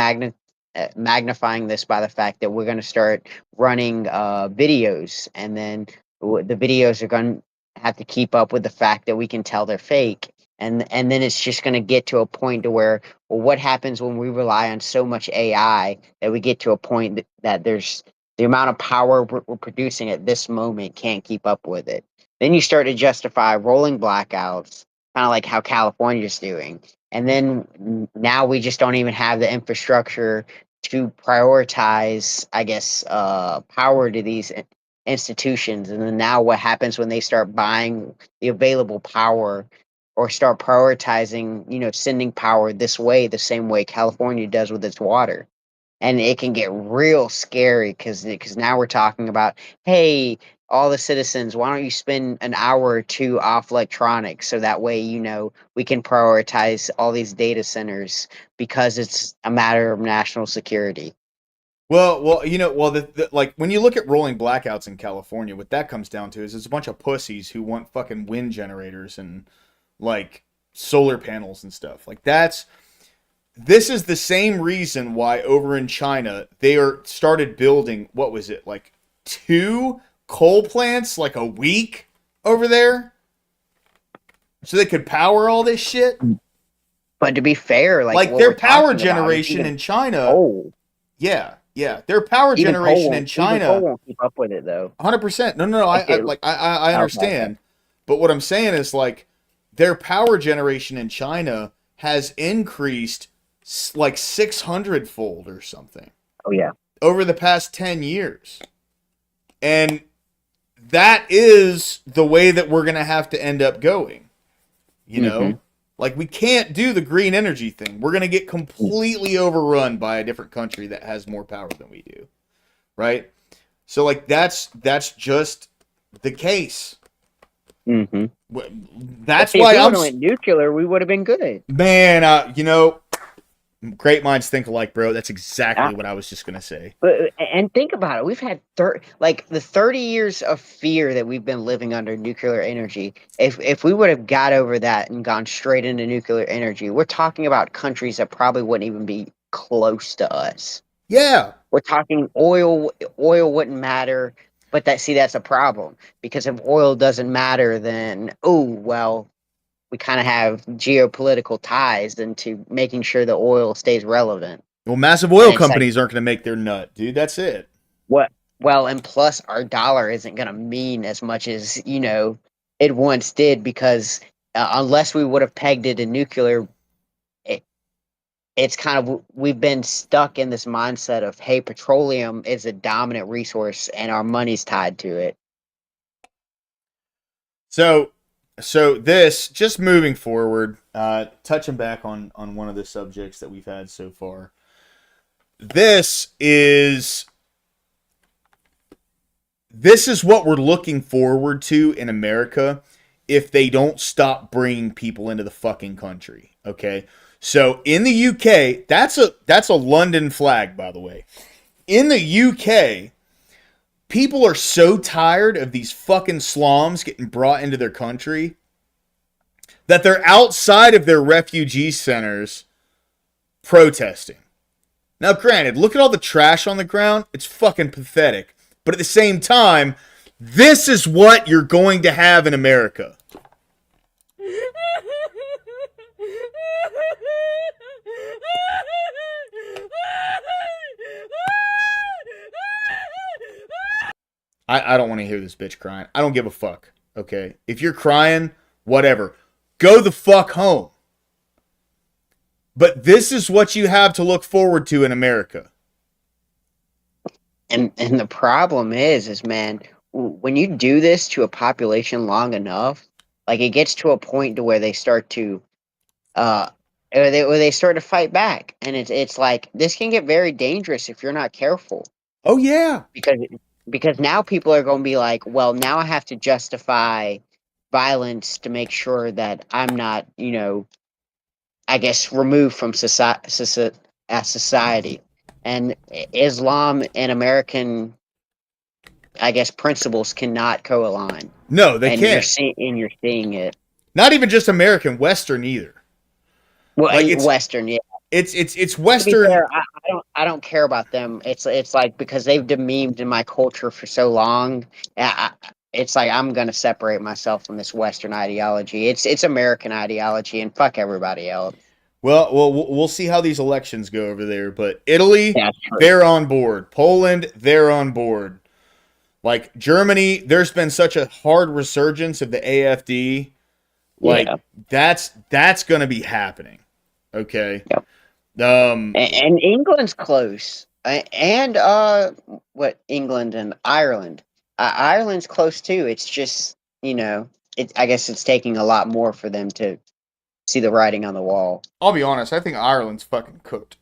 magnifying this by the fact that we're going to start running videos, and then the videos are going to have to keep up with the fact that we can tell they're fake, and then it's just going to get to a point to where, well, what happens when we rely on so much AI that we get to a point that there's the amount of power we're producing at this moment can't keep up with it. Then you start to justify rolling blackouts, kind of like how California's doing. And then now we just don't even have the infrastructure to prioritize, I guess, power to these institutions. And then now what happens when they start buying the available power or start prioritizing, sending power this way, the same way California does with its water? And it can get real scary because now we're talking about, hey, all the citizens, why don't you spend an hour or two off electronics so that way we can prioritize all these data centers because it's a matter of national security. Well, like when you look at rolling blackouts in California, what that comes down to is it's a bunch of pussies who want fucking wind generators and like solar panels and stuff. Like this is the same reason why over in China they started building, what was it, like 2 coal plants like a week over there, so they could power all this shit. But to be fair, like their power generation in China, yeah, their power generation in China, even coal won't keep up with it though. 100%. No, I understand, but what I'm saying is like their power generation in China has increased like 600-fold or something. Oh yeah. Over the past 10 years. And that is the way that we're going to have to end up going. You know? Like we can't do the green energy thing. We're going to get completely overrun by a different country that has more power than we do. Right? So like that's just the case. Mm-hmm. That's why if we went nuclear, we would have been good. Man, great minds think alike, bro. That's exactly what I was just gonna say. And think about it. We've had the 30 years of fear that we've been living under nuclear energy. If we would have got over that and gone straight into nuclear energy, we're talking about countries that probably wouldn't even be close to us. Yeah. We're talking oil. Oil wouldn't matter. But that's a problem, because if oil doesn't matter, then we kind of have geopolitical ties into making sure the oil stays relevant. Well, massive oil companies aren't going to make their nut, dude. That's it. What? Well, and plus our dollar isn't going to mean as much as it once did, because unless we would have pegged it in nuclear, it's kind of, we've been stuck in this mindset of, hey, petroleum is a dominant resource and our money's tied to it. So this, just moving forward, touching back on one of the subjects that we've had so far, this is what we're looking forward to in America if they don't stop bringing people into the fucking country, okay? So in the UK, that's a London flag, by the way. In the UK, people are so tired of these fucking slums getting brought into their country that they're outside of their refugee centers protesting. Now, granted, look at all the trash on the ground. It's fucking pathetic. But at the same time, this is what you're going to have in America. I don't want to hear this bitch crying. I don't give a fuck, okay? If you're crying, whatever. Go the fuck home. But this is what you have to look forward to in America. And the problem is, man, when you do this to a population long enough, like it gets to a point to where they start to, they start to fight back, and it's like this can get very dangerous if you're not careful. Oh yeah, because now people are going to be like, well, now I have to justify violence to make sure that I'm not, I guess, removed from society. And Islam and American, I guess, principles cannot co-align. No, they can't. You're seeing it. Not even just American, Western either. Well, like Western, yeah. It's To be Western. fair, I don't care about them. It's like because they've demeaned in my culture for so long. It's like I'm gonna separate myself from this Western ideology. It's American ideology, and fuck everybody else. Well, we'll see how these elections go over there. But Italy, That's true. they're on board. Poland, they're on board. Like Germany, there's been such a hard resurgence of the AfD. Like Yeah. that's going to be happening. Okay. Yep. Um. And England's close, and what England and Ireland. Ireland's close too. It's just I guess it's taking a lot more for them to see the writing on the wall. I'll be honest. I think Ireland's fucking cooked.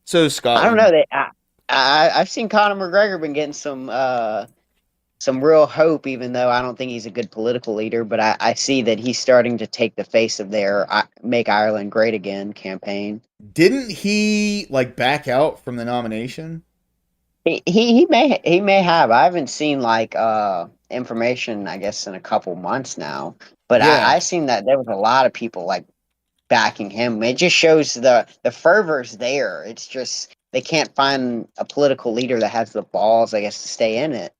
So is I don't Scotland. know. I've seen Conor McGregor been getting some real hope, even though I don't think he's a good political leader. But I see that he's starting to take the face of their "Make Ireland Great Again" campaign. Didn't he like back out from the nomination? He may have. I haven't seen like information, I guess, in a couple months now. But Yeah. I seen that there was a lot of people like backing him. It just shows the fervor's there. It's just they can't find a political leader that has the balls, I guess, to stay in it.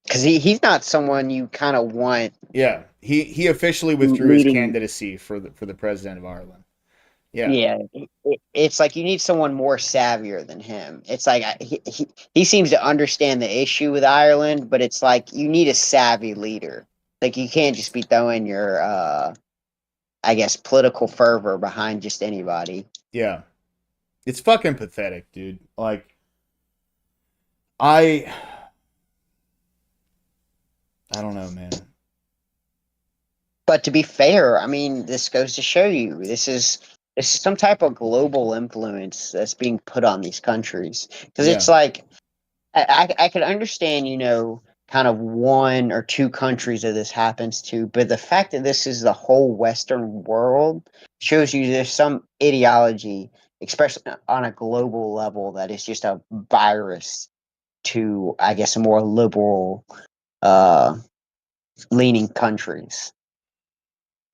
Because he's not someone you kind of want Yeah. He officially withdrew his leading. candidacy for the president of Ireland. Yeah. Yeah, it's like you need someone more savvier than him. It's like he seems to understand the issue with Ireland, but it's like you need a savvy leader. Like you can't just be throwing your, I guess, political fervor behind just anybody. Yeah. It's fucking pathetic, dude. Like I don't know, man. But to be fair, I mean, this goes to show you this is some type of global influence that's being put on these countries because Yeah. it's like I could understand, kind of one or two countries that this happens to, but the fact that this is the whole Western world shows you there's some ideology, especially on a global level, that is just a virus to, I guess, a more liberal uh, leaning countries.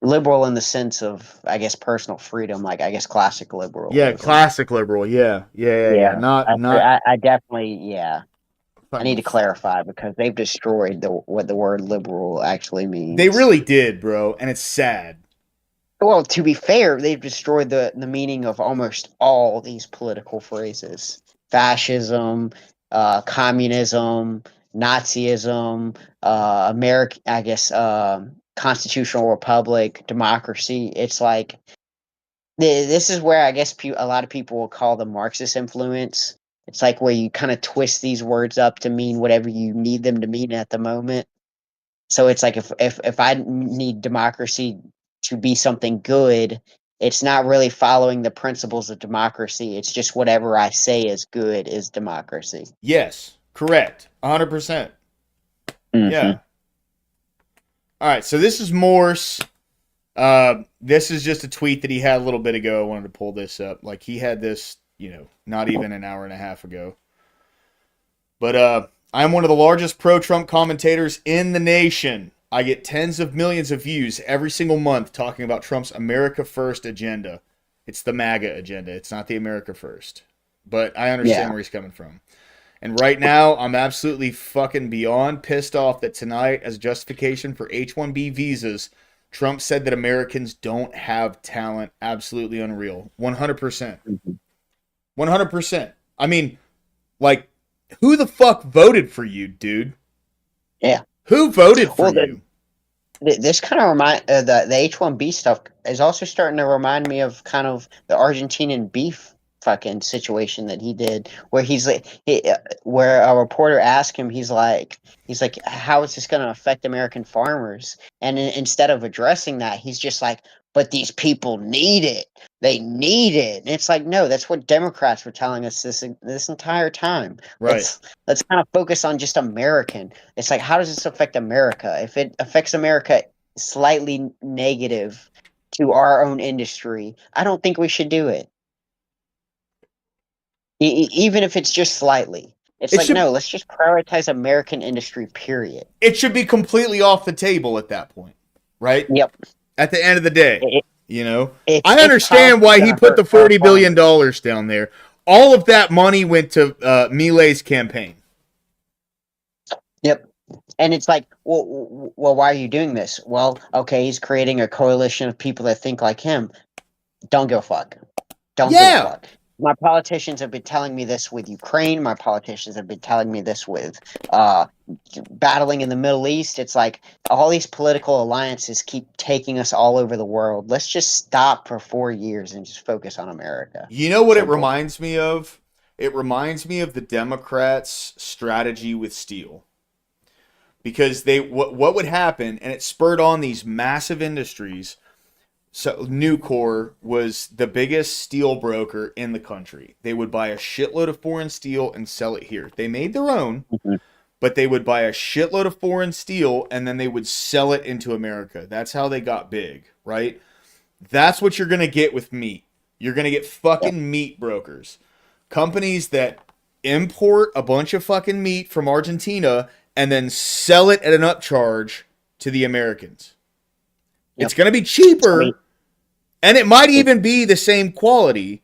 Liberal in the sense of, I guess, personal freedom, like I guess classic Yeah, liberalism. classic liberal. Yeah. Not I definitely, yeah. I need fucking. to clarify because they've destroyed what the word liberal actually means. They really did, bro, and it's sad. Well, to be fair, they've destroyed the meaning of almost all these political phrases: fascism, communism, Nazism, American, I guess, constitutional republic, democracy. It's like this is where I guess a lot of people will call the Marxist influence. It's like where you kind of twist these words up to mean whatever you need them to mean at the moment. So it's like if I need democracy to be something good, it's not really following the principles of democracy. It's just whatever I say is good is democracy. Yes, correct. 100%. Yeah. All right, so this is Morse. This is just a tweet that he had a little bit ago. I wanted to pull this up. Like he had this, not even an hour and a half ago. But I'm one of the largest pro-Trump commentators in the nation. I get tens of millions of views every single month talking about Trump's America First agenda. It's the MAGA agenda. It's not the America First. But I understand where he's coming from. And right now, I'm absolutely fucking beyond pissed off that tonight, as justification for H-1B visas, Trump said that Americans don't have talent. Absolutely unreal. 100%. 100%. I mean, like, who the fuck voted for you, dude? Yeah. Who voted for you? This kind of the H-1B stuff is also starting to remind me of kind of the Argentinian beef fucking situation that he did, where he's like, where a reporter asked him, he's like, how is this going to affect American farmers? And instead of addressing that, he's just like, but these people need it. They need it. And it's like, no, that's what Democrats were telling us this entire time. Right. Let's kind of focus on just American. It's like, how does this affect America? If it affects America slightly negative to our own industry, I don't think we should do it. Even if it's just slightly. No, let's just prioritize American industry, period. It should be completely off the table at that point, right? Yep. At the end of the day. You know, It's I understand probably why he gonna put the hurt our $40 billion down there. All of that money went to Milei's campaign. Yep. And it's like, well, why are you doing this? Well, okay, he's creating a coalition of people that think like him. Don't give a fuck. Don't give a Yeah, fuck. My politicians have been telling me this with Ukraine. My politicians have been telling me this with uh, battling in the Middle East. It's like all these political alliances keep taking us all over the world. Let's just stop for 4 years and just focus on America. you know what it Simple. reminds me of? It reminds me of the Democrats' strategy with steel. Because what would happen, and it spurred on these massive industries. So Nucor was the biggest steel broker in the country. They would buy a shitload of foreign steel and sell it here. They made their own, Mhm. but they would buy a shitload of foreign steel and then they would sell it into America. That's how they got big, right? That's what you're going to get with meat. You're going to get Yep. fucking meat brokers. Companies that import a bunch of fucking meat from Argentina and then sell it at an upcharge to the Americans. Yep. It's going to be I mean, cheaper and it might it, even be the same quality,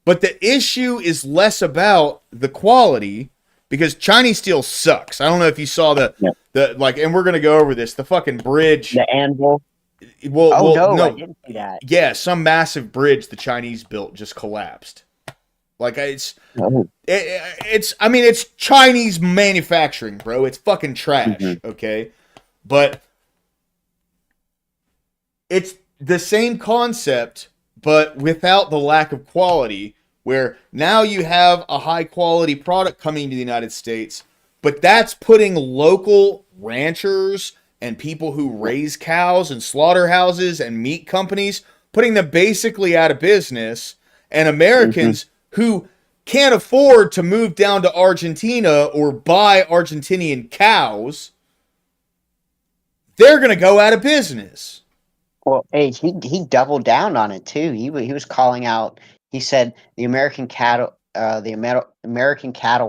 but the issue is less about the quality because Chinese steel sucks. I don't know if you saw yep. the like, and we're going to go over this. The fucking bridge. The anvil. Well, Oh no, I no, didn't see that. yeah, some massive bridge the Chinese built just collapsed. Like Oh. it's I mean it's Chinese manufacturing, bro. It's fucking trash, Mhm. okay? But it's the same concept but without the lack of quality where now you have a high quality product coming to the United States, but that's putting local ranchers and people who raise cows and slaughterhouses and meat companies, putting them basically out of business, and Mhm. Americans who can't afford to move down to Argentina or buy Argentinian cows, they're going to go out of business. Well, hey, he doubled down on it too. He was calling out. He said the American cattle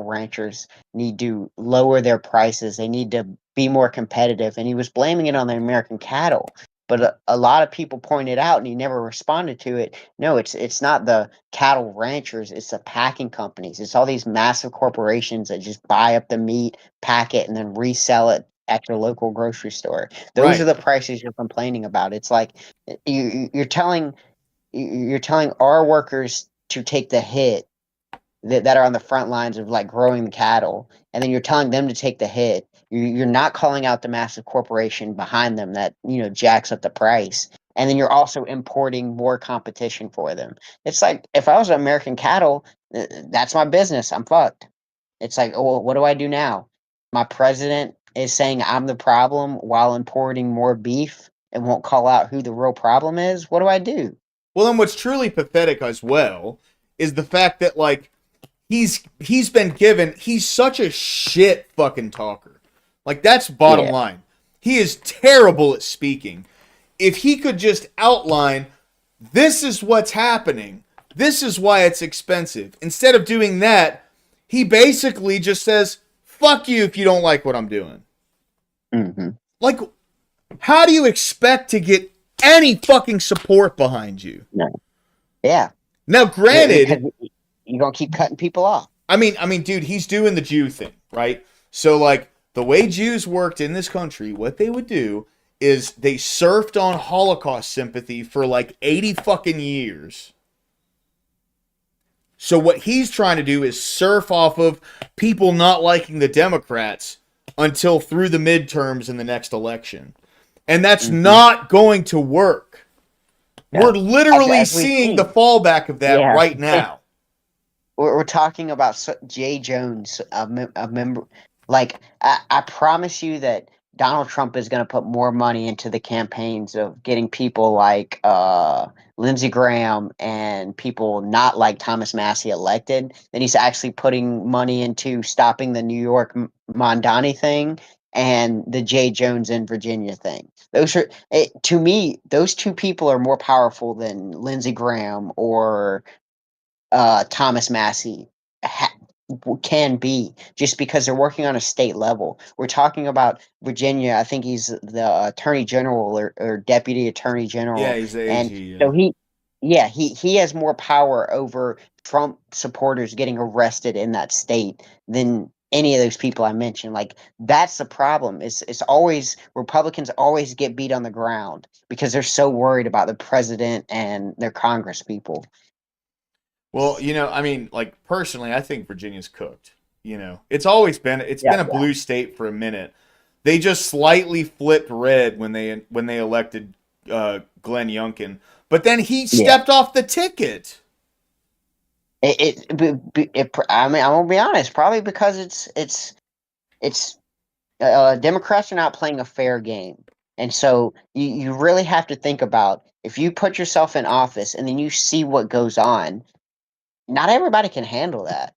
ranchers need to lower their prices. They need to be more competitive, and he was blaming it on the American cattle. But a lot of people pointed out, and he never responded to it. No, it's not the cattle ranchers. It's the packing companies. It's all these massive corporations that just buy up the meat, pack it, and then resell it at your local grocery store. Those are Right. the prices you're complaining about. It's like you're telling our workers to take the hit that are on the front lines of like growing the cattle, and then you're telling them to take the hit. You're not calling out the massive corporation behind them that jacks up the price, and then you're also importing more competition for them. It's like if I was American cattle, that's my business. I'm fucked. It's like, oh, what do I do now? My president is saying I'm the problem while importing more beef and won't call out who the real problem is. What do I do? Well, and what's truly pathetic as well is the fact that like he's been given he's such a shit fucking talker. Like that's bottom Yeah. line. He is terrible at speaking. If he could just outline this is what's happening. This is why it's expensive. Instead of doing that, he basically just says, "Fuck you if you don't like what I'm doing." Mm-hmm. Like how do you expect to get any fucking support behind you? No. Yeah. Now, Because granted, you're gonna keep cutting people off. dude, he's doing the Jew thing, right? So, like, the way Jews worked in this country, what they would do is they surfed on Holocaust sympathy for like 80 fucking years. So, what he's trying to do is surf off of people not liking the Democrats until through the midterms in the next election. And that's Mm-hmm. not going to work. Yeah. We're literally As we've seeing seen. the fallback of that Yeah. right now. We're talking about Jay Jones, a member. Like I promise you that Donald Trump is going to put more money into the campaigns of getting people like Lindsey Graham and people not like Thomas Massey elected than he's actually putting money into stopping the New York Mondani thing and the Jay Jones in Virginia thing. Those are to me, those two people are more powerful than Lindsey Graham or Thomas Massey can be just because they're working on a state level. We're talking about Virginia. I think he's the attorney general or deputy attorney Yeah, general, he's the and AG. so Yeah. he has more power over Trump supporters getting arrested in that state than any of those people I mentioned. Like that's the problem. It's always Republicans always get beat on the ground because they're so worried about the president and their Congress people. Well, I mean, like personally, I think Virginia's cooked. It's been a Yeah. blue state for a minute. They just slightly flipped red when they elected Glenn Youngkin, but then he Yeah. stepped off the ticket. I mean, I'm gonna be honest. Probably because it's Democrats are not playing a fair game, and so you really have to think about if you put yourself in office and then you see what goes on. Not everybody can handle that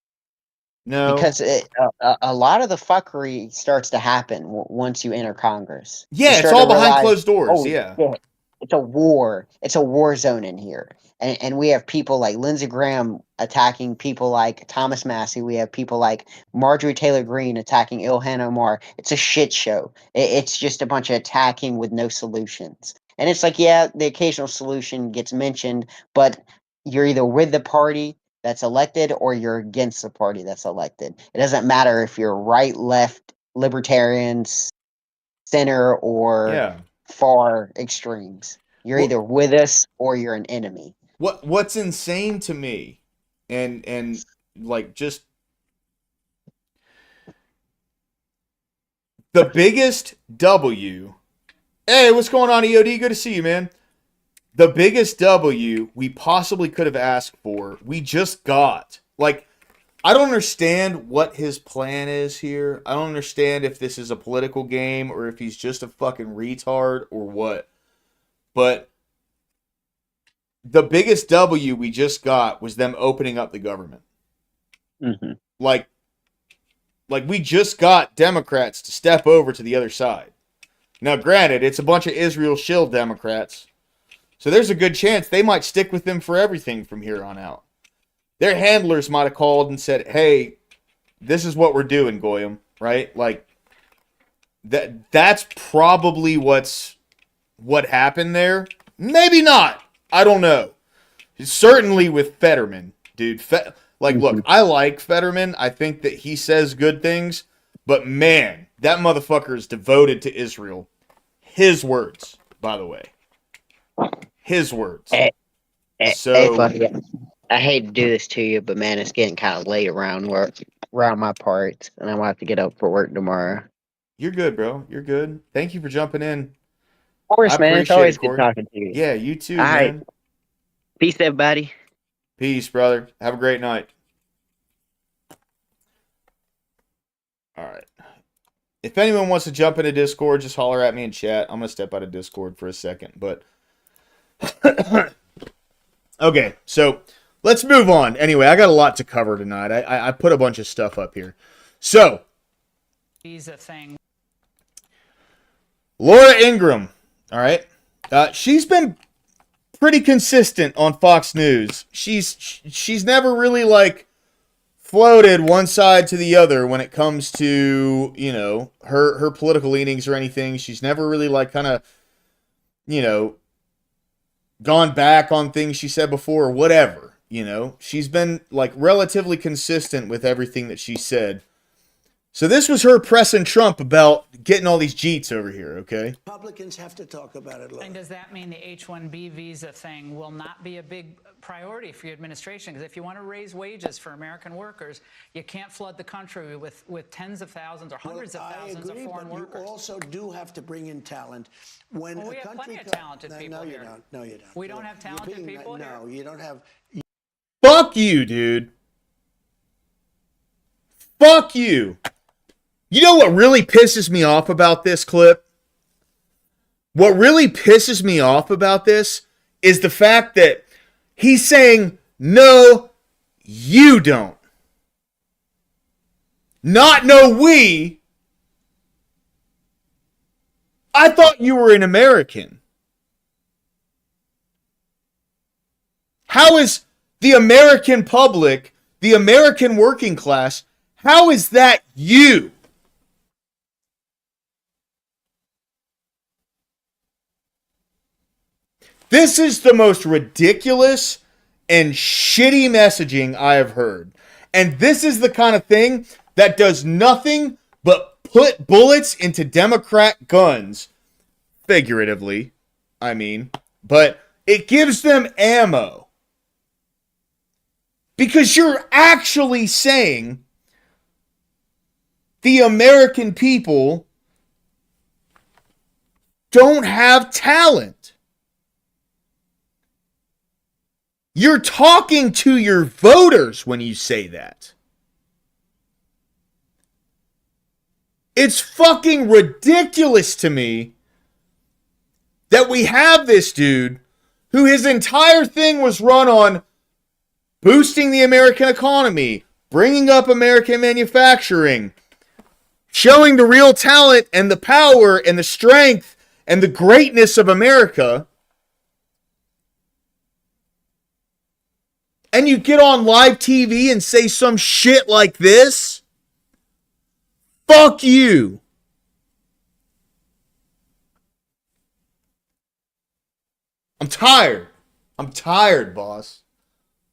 No. because a lot of the fuckery starts to happen once you enter Congress. You Yeah, it's start to all behind realize, closed doors. oh Yeah. shit, it's a war. It's a war zone in here, and we have people like Lindsey Graham attacking people like Thomas Massey. We have people like Marjorie Taylor Greene attacking Ilhan Omar. It's a shit show. It's just a bunch of attacking with no solutions. And it's like, yeah, the occasional solution gets mentioned, but you're either with the party that's elected or you're against the party that's elected. It doesn't matter if you're right, left, libertarians, center, or Yeah. far extremes. You're What either with us or you're an enemy. what's insane to me, and like just the biggest W. Hey, what's going on, EOD? Good to see you, man. The biggest W we possibly could have asked for, we just got. Like, I don't understand what his plan is here. I don't understand if this is a political game or if he's just a fucking retard or what. But the biggest W we just got was them opening up the government. Mm-hmm. Like we just got Democrats to step over to the other side. Now, granted, it's a bunch of Israel shill Democrats. So there's a good chance they might stick with them for everything from here on out. Their handlers might have called and said, "Hey, this is what we're doing, Goyim," right? Like that's probably what happened there. Maybe not. I don't know. Certainly with Fetterman, dude. Look, I like Fetterman. I think that he says good things, but man, that motherfucker is devoted to Israel. His words, by the way. His words. Hey, So, buddy, I hate to do this to you, but man, it's getting kind of late around my parts, and I'm gonna have to get up for work tomorrow. you're good, bro. You're good. Thank you for jumping in. Of course, I man. It's appreciate always it, good Corey. talking to you. Yeah, you too, All right. man. Peace, everybody. Peace, brother. Have a great night. All right. If anyone wants to jump into Discord, just holler at me in chat. I'm going to step out of Discord for a second. But okay, so let's move on. Anyway, I got a lot to cover tonight. I put a bunch of stuff up here. So, visa thing. Laura Ingraham, all right? She's been pretty consistent on Fox News. She's never really like floated one side to the other when it comes to, her political leanings or anything. She's never really like kind of, gone back on things she said before or whatever, She's been like relatively consistent with everything that she said. So this was her pressing Trump about getting all these Jeets over here, okay? Republicans have to talk about it. And does that mean the H-1B visa thing will not be a big priority for your administration? Because if you want to raise wages for American workers, you can't flood the country with tens of thousands or hundreds of thousands of foreign workers. You also do have to bring in talent. When we have plenty of talented people here. No, you don't. We don't have talented people here? No, you don't have. Fuck you, dude. Fuck you. You know what really pisses me off about this clip? What really pisses me off about this is the fact that he's saying, no, you don't. Not no we. I thought you were an American. How is the American public the American working class, how is that you? This is the most ridiculous and shitty messaging I have heard. And this is the kind of thing that does nothing but put bullets into Democrat guns. Figuratively, I mean. But it gives them ammo. Because you're actually saying the American people don't have talent. You're talking to your voters when you say that. It's fucking ridiculous to me that we have this dude who his entire thing was run on boosting the American economy, bringing up American manufacturing, showing the real talent and the power and the strength and the greatness of America. And you get on live TV and say some shit like this? Fuck you. I'm tired. I'm tired, boss.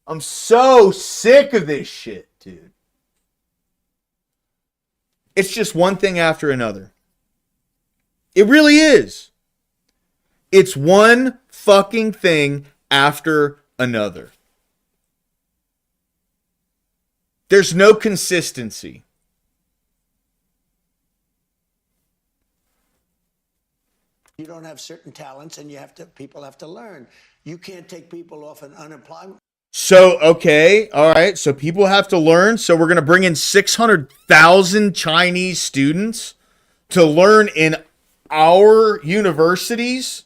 I'm so sick of this shit, dude. It's just one thing after another. It really is. It's one fucking thing after another. There's no consistency. You don't have certain talents, and people have to learn. You can't take people off an unemployment. So, okay, all right. So people have to learn. So we're going to bring in 600,000 Chinese students to learn in our universities.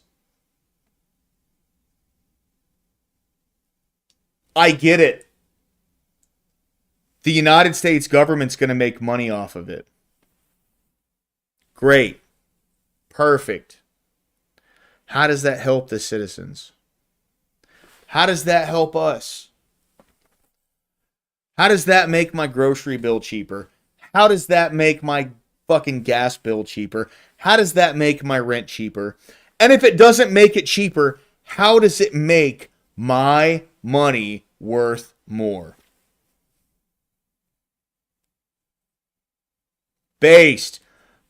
I get it. The United States government's going to make money off of it. Great. Perfect. How does that help the citizens? How does that help us? How does that make my grocery bill cheaper? How does that make my fucking gas bill cheaper? How does that make my rent cheaper? And if it doesn't make it cheaper, how does it make my money worth more? Based,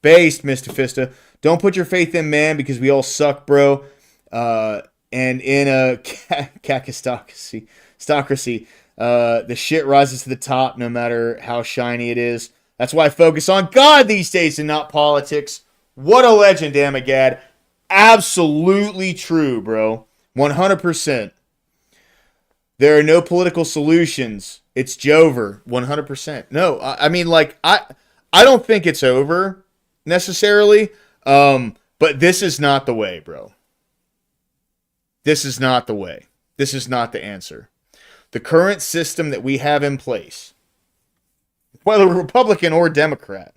Mr. Fista. Don't put your faith in man because we all suck, bro. And in a kakistocracy, the shit rises to the top no matter how shiny it is. That's why I focus on God these days and not politics. What a legend, Amagad. Absolutely true, bro. 100%. There are no political solutions. It's Jover. 100%. No, I mean, like, I don't think it's over necessarily. But this is not the way, bro. This is not the way. This is not the answer. The current system that we have in place, whether Republican or Democrat,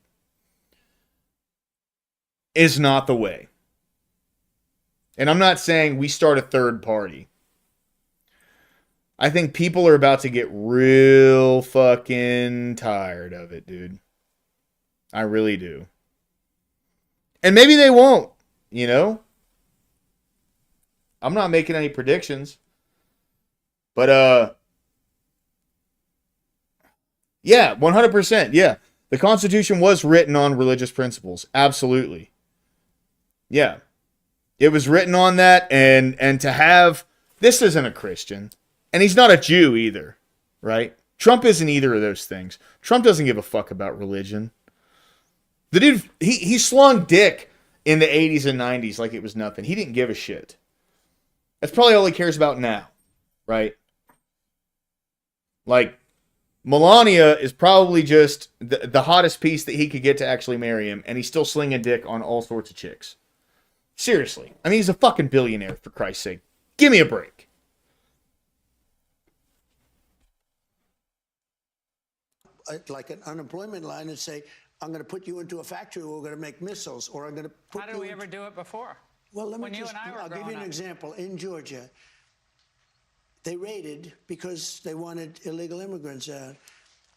is not the way. And I'm not saying we start a third party. I think people are about to get real fucking tired of it, dude. I really do. And maybe they won't, you know? I'm not making any predictions. But, yeah, 100%, yeah. The Constitution was written on religious principles. Absolutely. Yeah. It was written on that, and to have... This isn't a Christian. And he's not a Jew either, right? Trump isn't either of those things. Trump doesn't give a fuck about religion. The dude, he slung dick in the 80s and 90s like it was nothing. He didn't give a shit. That's probably all he cares about now, right? Like, Melania is probably just the hottest piece that he could get to actually marry him, and he's still slinging dick on all sorts of chicks. Seriously. I mean, he's a fucking billionaire, for Christ's sake. Give me a break. Like an unemployment line and say, I'm going to put you into a factory where we're going to make missiles, or I'm going to put How did we ever do it before? Well, let me When you just, and I were I'll give you growing an up. example. In Georgia, they raided because they wanted illegal immigrants out.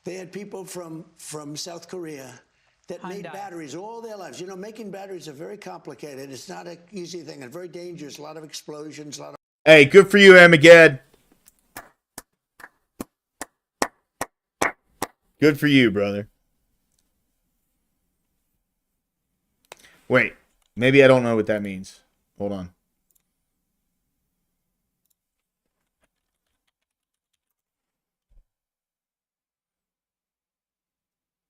They had people from South Korea that made batteries all their lives. You know, making batteries are very complicated. It's not an easy thing. It's very dangerous. A lot of explosions. A lot of. Hey, good for you, Armageddon. Good for you, brother. Wait, maybe I don't know what that means. Hold on.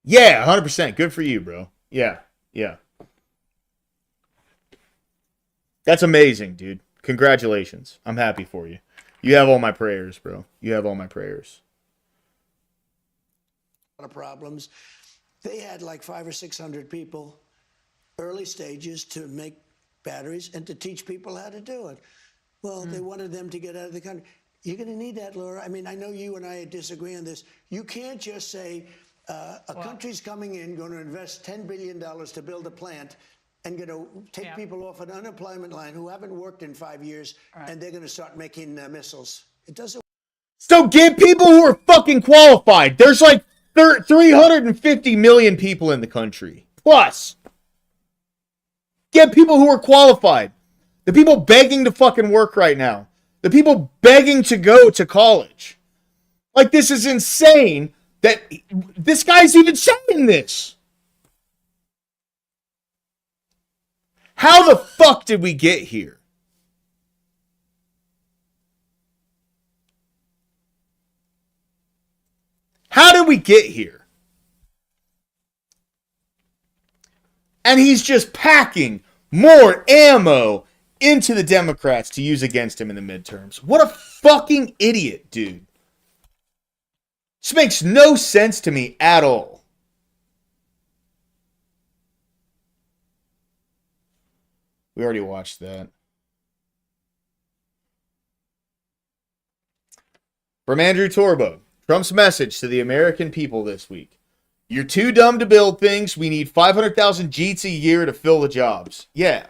Yeah, 100%. Good for you, bro. Yeah, yeah. That's amazing, dude. Congratulations. I'm happy for you. You have all my prayers, bro. You have all my prayers. A lot of problems. They had like 500 or 600 people, early stages, to make batteries and to teach people how to do it. Well, they wanted them to get out of the country. You're going to need that, Laura. I mean, I know you and I disagree on this. You can't just say a country's coming in, going to invest $10 billion to build a plant, and going to take people off an unemployment line who haven't worked in 5 years, and they're going to start making missiles. It doesn't. So get people who are fucking qualified. There's like 350 million people in the country. Plus. Get people who are qualified. The people begging to fucking work right now. The people begging to go to college. Like, this is insane that this guy's even saying this. How the fuck did we get here? How did we get here? And he's just packing more ammo into the Democrats to use against him in the midterms. What a fucking idiot, dude. This makes no sense to me at all. We already watched that. From Andrew Torbo, Trump's message to the American people this week. You're too dumb to build things. We need 500,000 Jeets a year to fill the jobs. Yeah.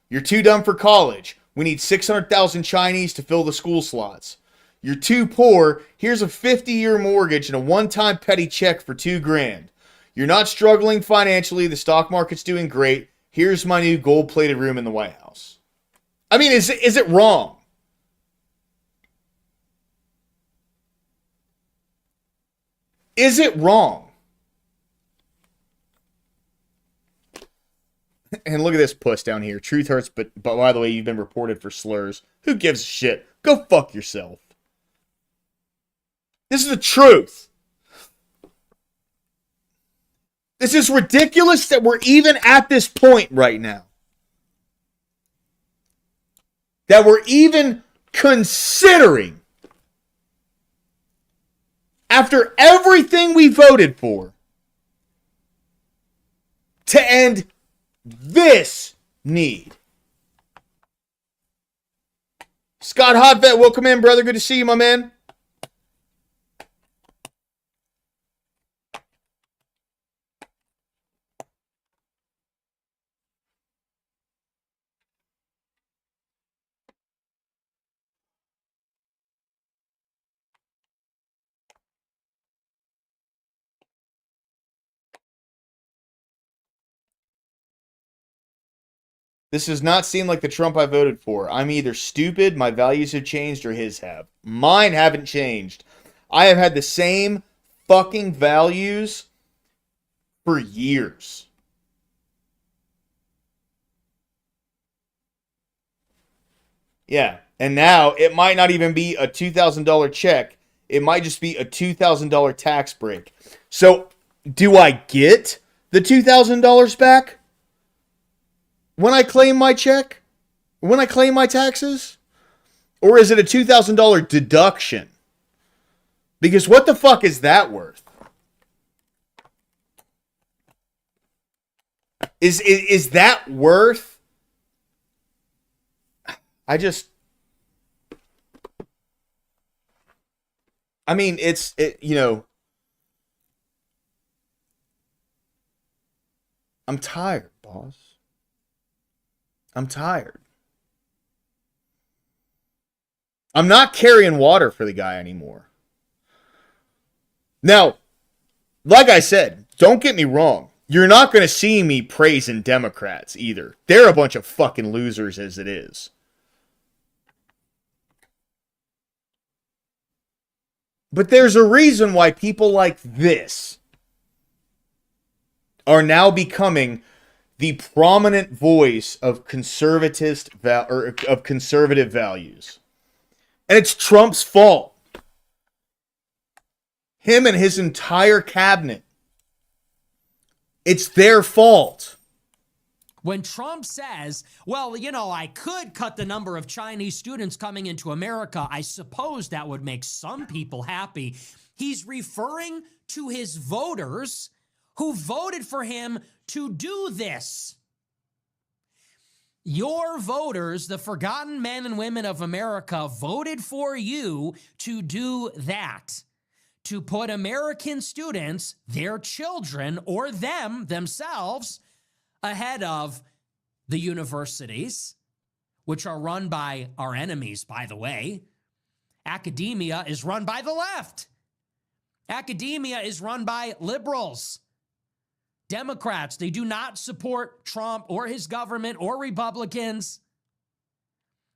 You're too dumb for college. We need 600,000 Chinese to fill the school slots. You're too poor. Here's a 50-year mortgage and a one-time petty check for $2,000. You're not struggling financially. The stock market's doing great. Here's my new gold-plated room in the White House. I mean, is it wrong? Is it wrong? And look at this puss down here. Truth hurts, but by the way, you've been reported for slurs. Who gives a shit? Go fuck yourself. This is the truth. This is ridiculous that we're even at this point right now. That we're even considering, after everything we voted for, to end this need. Scott Hotvet, welcome in, brother. Good to see you, my man. This does not seem like the Trump I voted for. I'm either stupid, my values have changed, or his have. Mine haven't changed. I have had the same fucking values for years. Yeah, and now it might not even be a $2,000 check. It might just be a $2,000 tax break. So, do I get the $2,000 back when I claim my check? When I claim my taxes? Or is it a $2,000 deduction? Because what the fuck is that worth? Is that worth? I mean, I'm tired, boss. I'm tired. I'm not carrying water for the guy anymore. Now, like I said, don't get me wrong. You're not going to see me praising Democrats either. They're a bunch of fucking losers as it is. But there's a reason why people like this are now becoming the prominent voice of conservative values. And it's Trump's fault. Him and his entire cabinet. It's their fault. When Trump says, well, you know, I could cut the number of Chinese students coming into America, I suppose that would make some people happy. He's referring to his voters who voted for him to do this. Your voters, the forgotten men and women of America, voted for you to do that. To put American students, their children, or themselves, ahead of the universities, which are run by our enemies, by the way. Academia is run by the left. Academia is run by liberals. Democrats, they do not support Trump or his government or Republicans.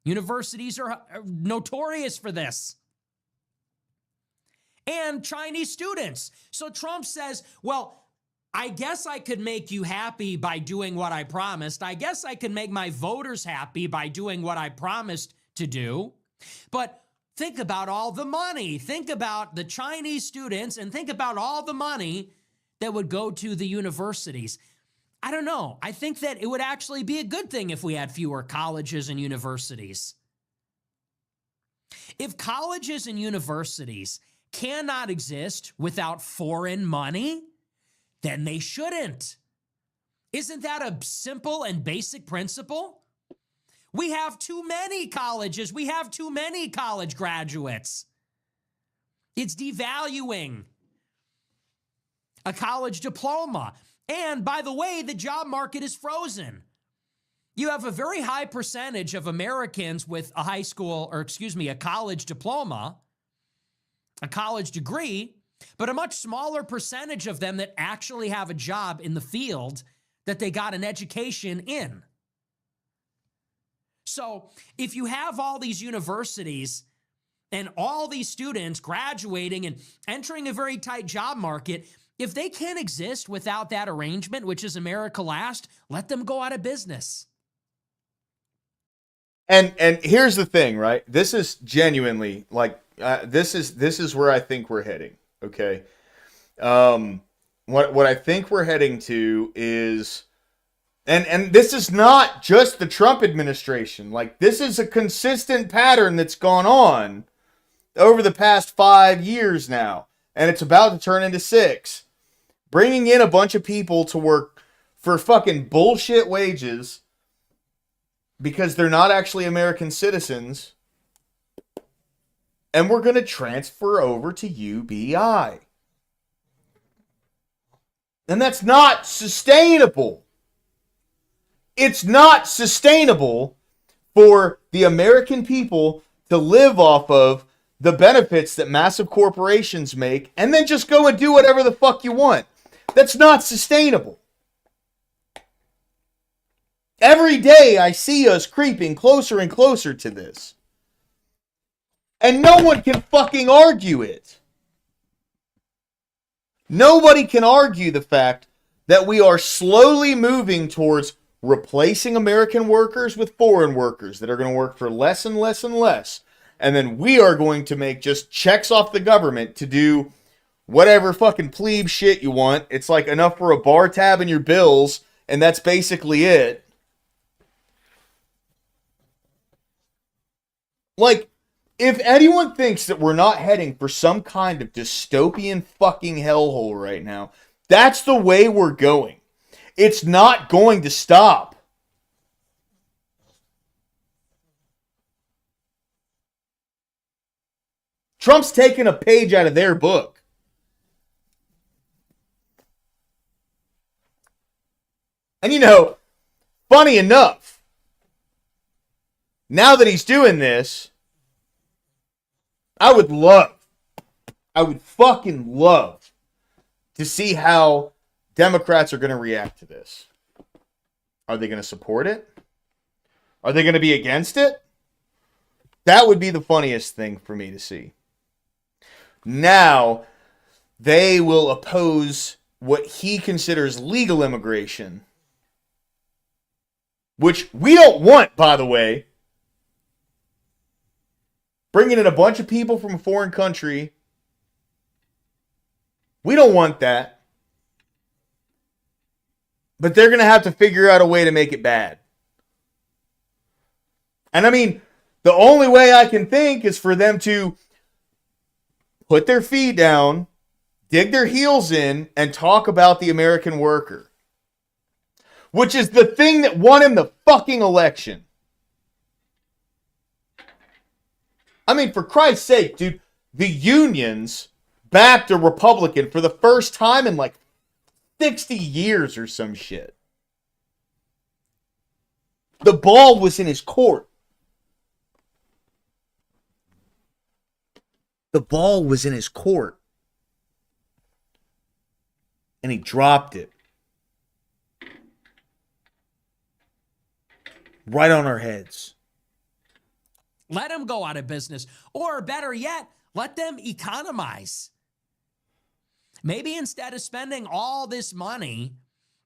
Universities are notorious for this. And Chinese students. So Trump says, well, I guess I could make you happy by doing what I promised. I guess I could make my voters happy by doing what I promised to do. But think about all the money. Think about the Chinese students and think about all the money that would go to the universities. I don't know. I think that it would actually be a good thing if we had fewer colleges and universities. If colleges and universities cannot exist without foreign money, then they shouldn't. Isn't that a simple and basic principle? We have too many colleges. We have too many college graduates. It's devaluing a college diploma. And by the way, the job market is frozen. You have a very high percentage of Americans with a college diploma, a college degree, but a much smaller percentage of them that actually have a job in the field that they got an education in. So if you have all these universities and all these students graduating and entering a very tight job market, if they can't exist without that arrangement, which is America last, let them go out of business. And here's the thing, right? This is genuinely like this is where I think we're heading. Okay, what I think we're heading to is, and this is not just the Trump administration. Like, this is a consistent pattern that's gone on over the past 5 years now, and it's about to turn into 6. Bringing in a bunch of people to work for fucking bullshit wages because they're not actually American citizens, and we're going to transfer over to UBI. And that's not sustainable. It's not sustainable for the American people to live off of the benefits that massive corporations make and then just go and do whatever the fuck you want. That's not sustainable. Every day I see us creeping closer and closer to this. And no one can fucking argue it. Nobody can argue the fact that we are slowly moving towards replacing American workers with foreign workers that are going to work for less and less and less. And then we are going to make just checks off the government to do whatever fucking plebe shit you want. It's like enough for a bar tab in your bills, and that's basically it. Like, if anyone thinks that we're not heading for some kind of dystopian fucking hellhole right now, that's the way we're going. It's not going to stop. Trump's taking a page out of their book. And you know, funny enough, now that he's doing this, I would fucking love to see how Democrats are going to react to this. Are they going to support it? Are they going to be against it? That would be the funniest thing for me to see. Now, they will oppose what he considers legal immigration, which we don't want, by the way. Bringing in a bunch of people from a foreign country, we don't want that. But they're going to have to figure out a way to make it bad. And I mean, the only way I can think is for them to put their feet down, dig their heels in, and talk about the American worker. Which is the thing that won him the fucking election. I mean, for Christ's sake, dude, the unions backed a Republican for the first time in like 60 years or some shit. The ball was in his court. The ball was in his court. And he dropped it. Right on our heads. Let them go out of business. Or better yet, let them economize. Maybe instead of spending all this money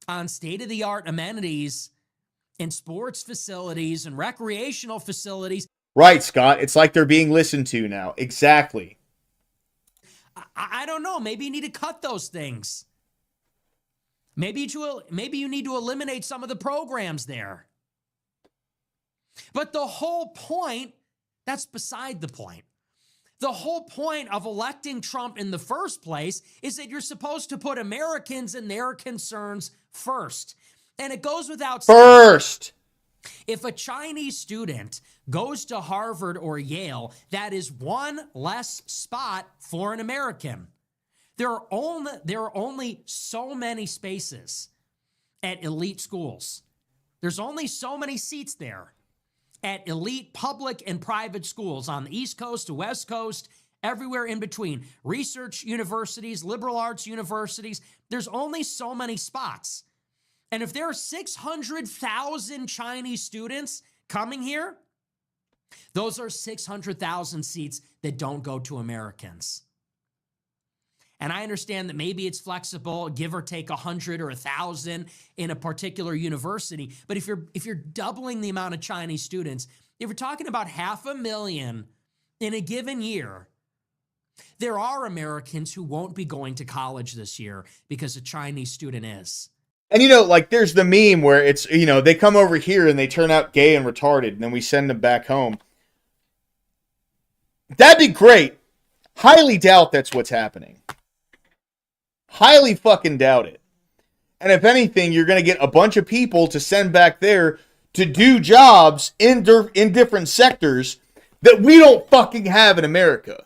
on state-of-the-art amenities in sports facilities and recreational facilities. Right, Scott. It's like they're being listened to now. Exactly. I don't know. Maybe you need to cut those things. Maybe you need to eliminate some of the programs there. But the whole point, that's beside the point. The whole point of electing Trump in the first place is that you're supposed to put Americans and their concerns first. And it goes without saying. First. If a Chinese student goes to Harvard or Yale, that is one less spot for an American. There are only so many spaces at elite schools. There's only so many seats there at elite public and private schools on the East Coast to West Coast, everywhere in between. Research universities, liberal arts universities, there's only so many spots. And if there are 600,000 Chinese students coming here, those are 600,000 seats that don't go to Americans. And I understand that maybe it's flexible, give or take 100 or 1,000 in a particular university. But if you're doubling the amount of Chinese students, if you're talking about 500,000 in a given year, there are Americans who won't be going to college this year because a Chinese student is. And, you know, like, there's the meme where it's, you know, they come over here and they turn out gay and retarded, and then we send them back home. That'd be great. Highly doubt that's what's happening. Highly fucking doubt it. And if anything, you're going to get a bunch of people to send back there to do jobs in different sectors that we don't fucking have in America.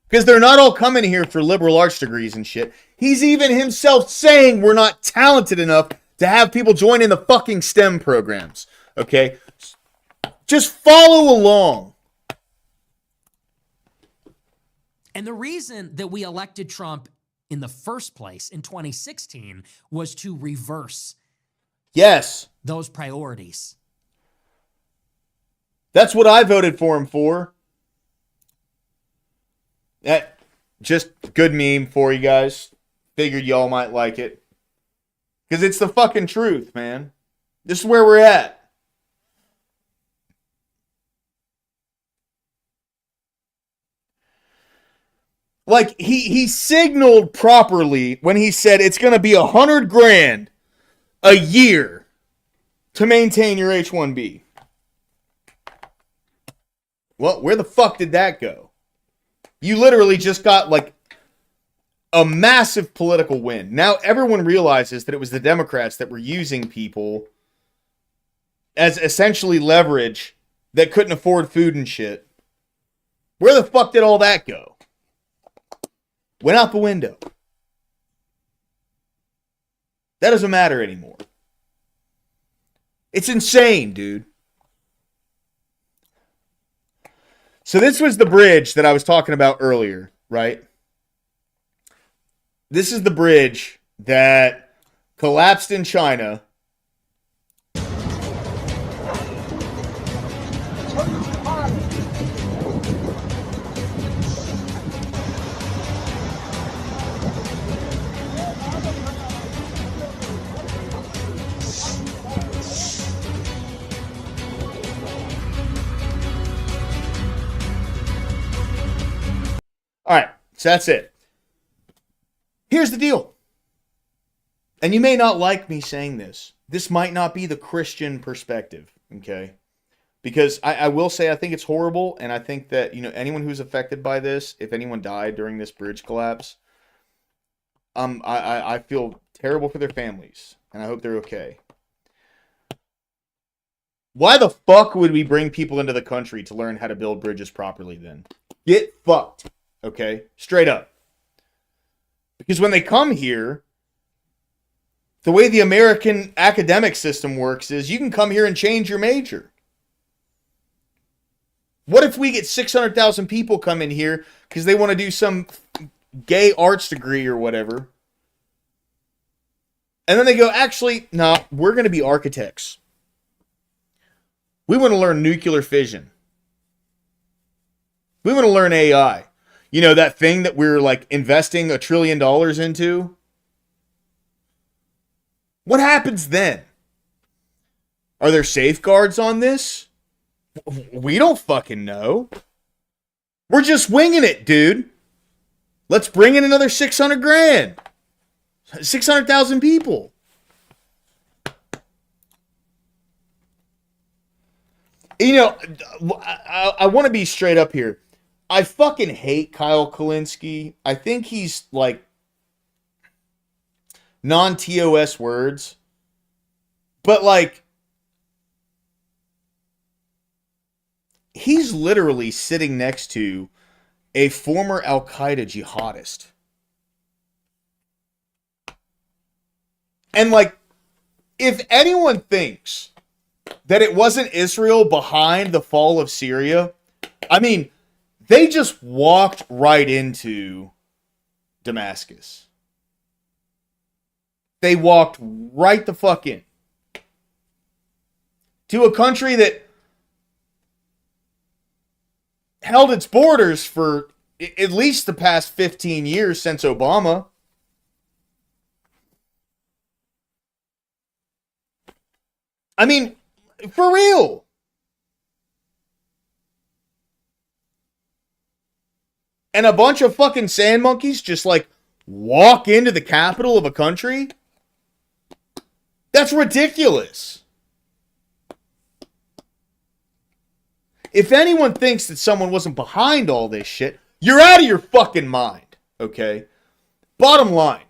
Because they're not all coming here for liberal arts degrees and shit. He's even himself saying we're not talented enough to have people join in the fucking STEM programs. Okay? Just follow along. And the reason that we elected Trump in the first place in 2016 was to reverse those priorities. That's what I voted for him for. That just good meme for you guys. Figured y'all might like it. Because it's the fucking truth, man. This is where we're at. Like, he signaled properly when he said it's going to be $100,000 a year to maintain your H-1B. Well, where the fuck did that go? You literally just got, like, a massive political win. Now everyone realizes that it was the Democrats that were using people as essentially leverage that couldn't afford food and shit. Where the fuck did all that go? Went out the window. That doesn't matter anymore. It's insane, dude. So this was the bridge that I was talking about earlier, right? This is the bridge that collapsed in China. All right, so that's it. Here's the deal. And you may not like me saying this. This might not be the Christian perspective, okay? Because I will say I think it's horrible, and I think that, you know, anyone who's affected by this, if anyone died during this bridge collapse, I feel terrible for their families, and I hope they're okay. Why the fuck would we bring people into the country to learn how to build bridges properly then? Get fucked. Okay? Straight up. Because when they come here, the way the American academic system works is you can come here and change your major. What if we get 600,000 people come in here because they want to do some gay arts degree or whatever? And then they go, actually, no, we're going to be architects. We want to learn nuclear fission. We want to learn AI. You know, that thing that we're like investing $1 trillion into? What happens then? Are there safeguards on this? We don't fucking know. We're just winging it, dude. Let's bring in another 600 grand. 600,000 people. You know, I want to be straight up here. I fucking hate Kyle Kalinske. I think he's like non-TOS words. But like, he's literally sitting next to a former Al-Qaeda jihadist. And like, if anyone thinks that it wasn't Israel behind the fall of Syria, I mean, they just walked right into Damascus. They walked right the fuck in. To a country that held its borders for at least the past 15 years since Obama. I mean, for real. And a bunch of fucking sand monkeys just like walk into the capital of a country? That's ridiculous. If anyone thinks that someone wasn't behind all this shit, you're out of your fucking mind, okay? Bottom line.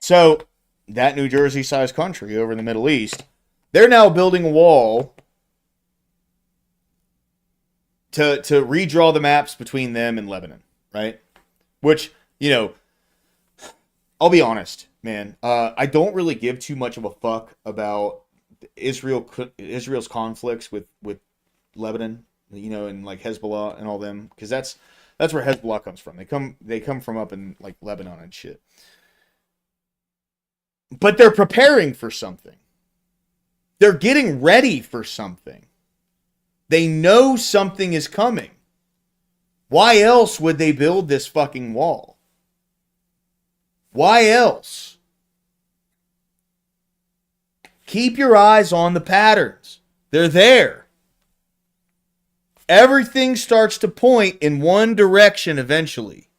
So, that New Jersey-sized country over in the Middle East, they're now building a wall to redraw the maps between them and Lebanon, right? Which, you know, I'll be honest, man. I don't really give too much of a fuck about Israel's conflicts with Lebanon, you know, and like Hezbollah and all them, because that's where Hezbollah comes from. They come from up in like Lebanon and shit. But they're preparing for something. They're getting ready for something. They know something is coming. Why else would they build this fucking wall? Why else? Keep your eyes on the patterns. They're there. Everything starts to point in one direction eventually.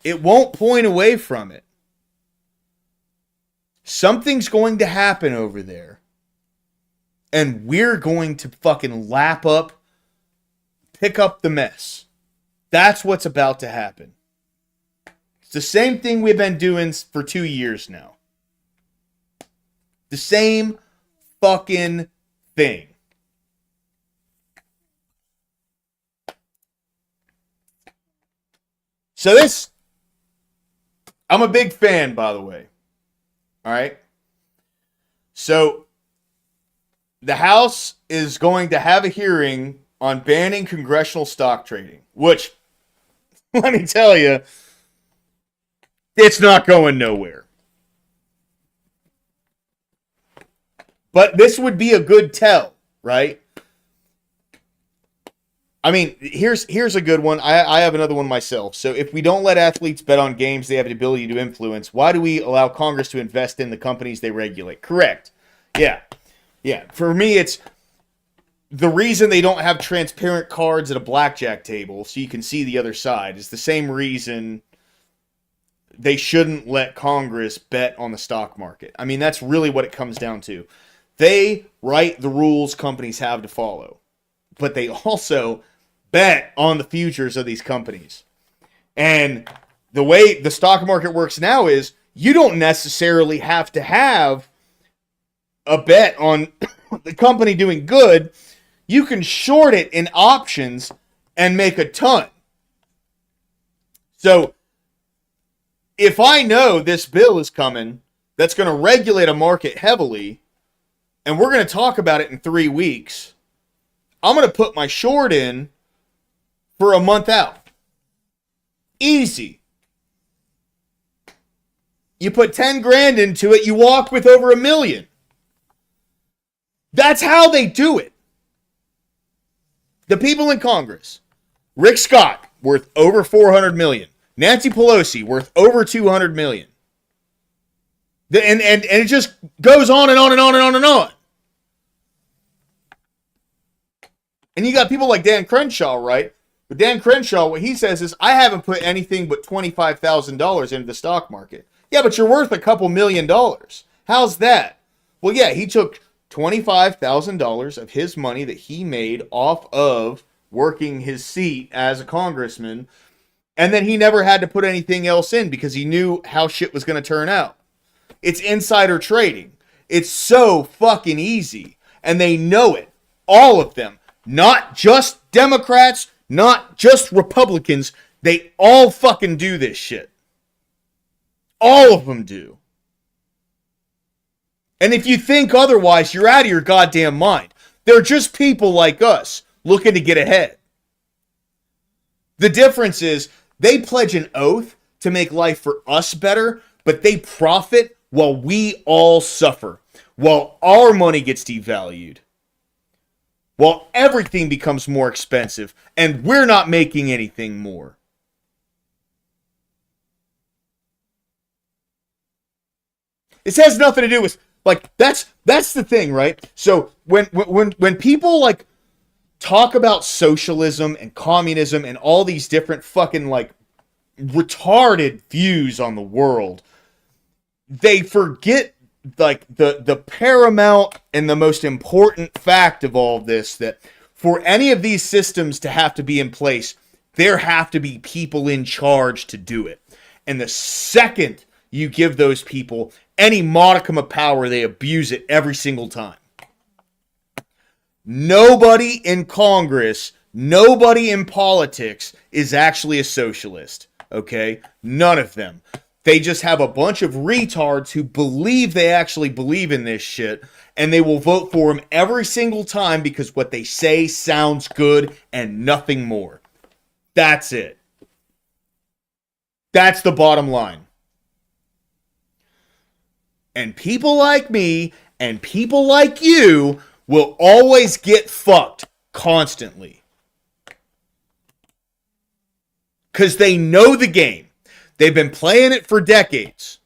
It won't point away from it. Something's going to happen over there. And we're going to fucking lap up, pick up the mess. That's what's about to happen. It's the same thing we've been doing for 2 years now. The same fucking thing. So this, I'm a big fan, by the way. All right. So the House is going to have a hearing on banning congressional stock trading, which, let me tell you, it's not going nowhere. But this would be a good tell, right? I mean, here's a good one. I have another one myself. So if we don't let athletes bet on games they have the ability to influence, why do we allow Congress to invest in the companies they regulate? Correct. Yeah. For me, it's the reason they don't have transparent cards at a blackjack table so you can see the other side is the same reason they shouldn't let Congress bet on the stock market. I mean, that's really what it comes down to. They write the rules companies have to follow, but they also bet on the futures of these companies. And the way the stock market works now is you don't necessarily have to have a bet on the company doing good. You can short it in options and make a ton. So if I know this bill is coming that's going to regulate a market heavily, and we're going to talk about it in 3 weeks, I'm going to put my short in for a month out. Easy. You put 10 grand into it, you walk with over $1 million. That's how they do it. The people in Congress. Rick Scott, worth over $400 million. Nancy Pelosi, worth over $200 million. And it just goes on and on and on and on and on. And you got people like Dan Crenshaw, right? But Dan Crenshaw, what he says is, I haven't put anything but $25,000 into the stock market. Yeah, but you're worth a couple $1 million. How's that? Well, yeah, he took $25,000 of his money that he made off of working his seat as a congressman, and then he never had to put anything else in because he knew how shit was going to turn out. It's insider trading. It's so fucking easy, and they know it. All of them. Not just Democrats, not just Republicans. They all fucking do this shit. All of them do. And if you think otherwise, you're out of your goddamn mind. They're just people like us looking to get ahead. The difference is they pledge an oath to make life for us better, but they profit while we all suffer, while our money gets devalued, while everything becomes more expensive, and we're not making anything more. This has nothing to do with, like, that's the thing, right? So when people like talk about socialism and communism and all these different fucking like retarded views on the world, they forget like the paramount and the most important fact of all of this, that for any of these systems to have to be in place, there have to be people in charge to do it. And the second you give those people any modicum of power, they abuse it every single time. Nobody in Congress, nobody in politics is actually a socialist, okay? None of them. They just have a bunch of retards who believe they actually believe in this shit, and they will vote for them every single time because what they say sounds good and nothing more. That's it. That's the bottom line. And people like me and people like you will always get fucked constantly. Because they know the game. They've been playing it for decades.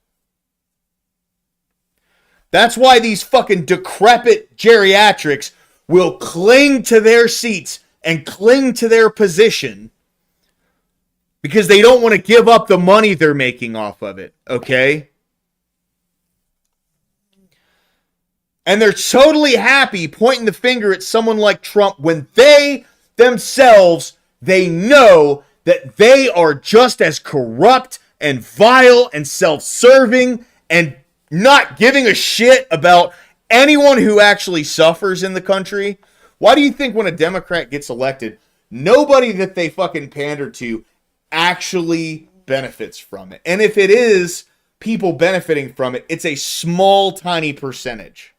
That's why these fucking decrepit geriatrics will cling to their seats and cling to their position because they don't want to give up the money they're making off of it, okay? And they're totally happy pointing the finger at someone like Trump when they themselves, they know that they are just as corrupt and vile and self-serving and not giving a shit about anyone who actually suffers in the country. Why do you think when a Democrat gets elected, nobody that they fucking pander to actually benefits from it. And if it is people benefiting from it, it's a small, tiny percentage.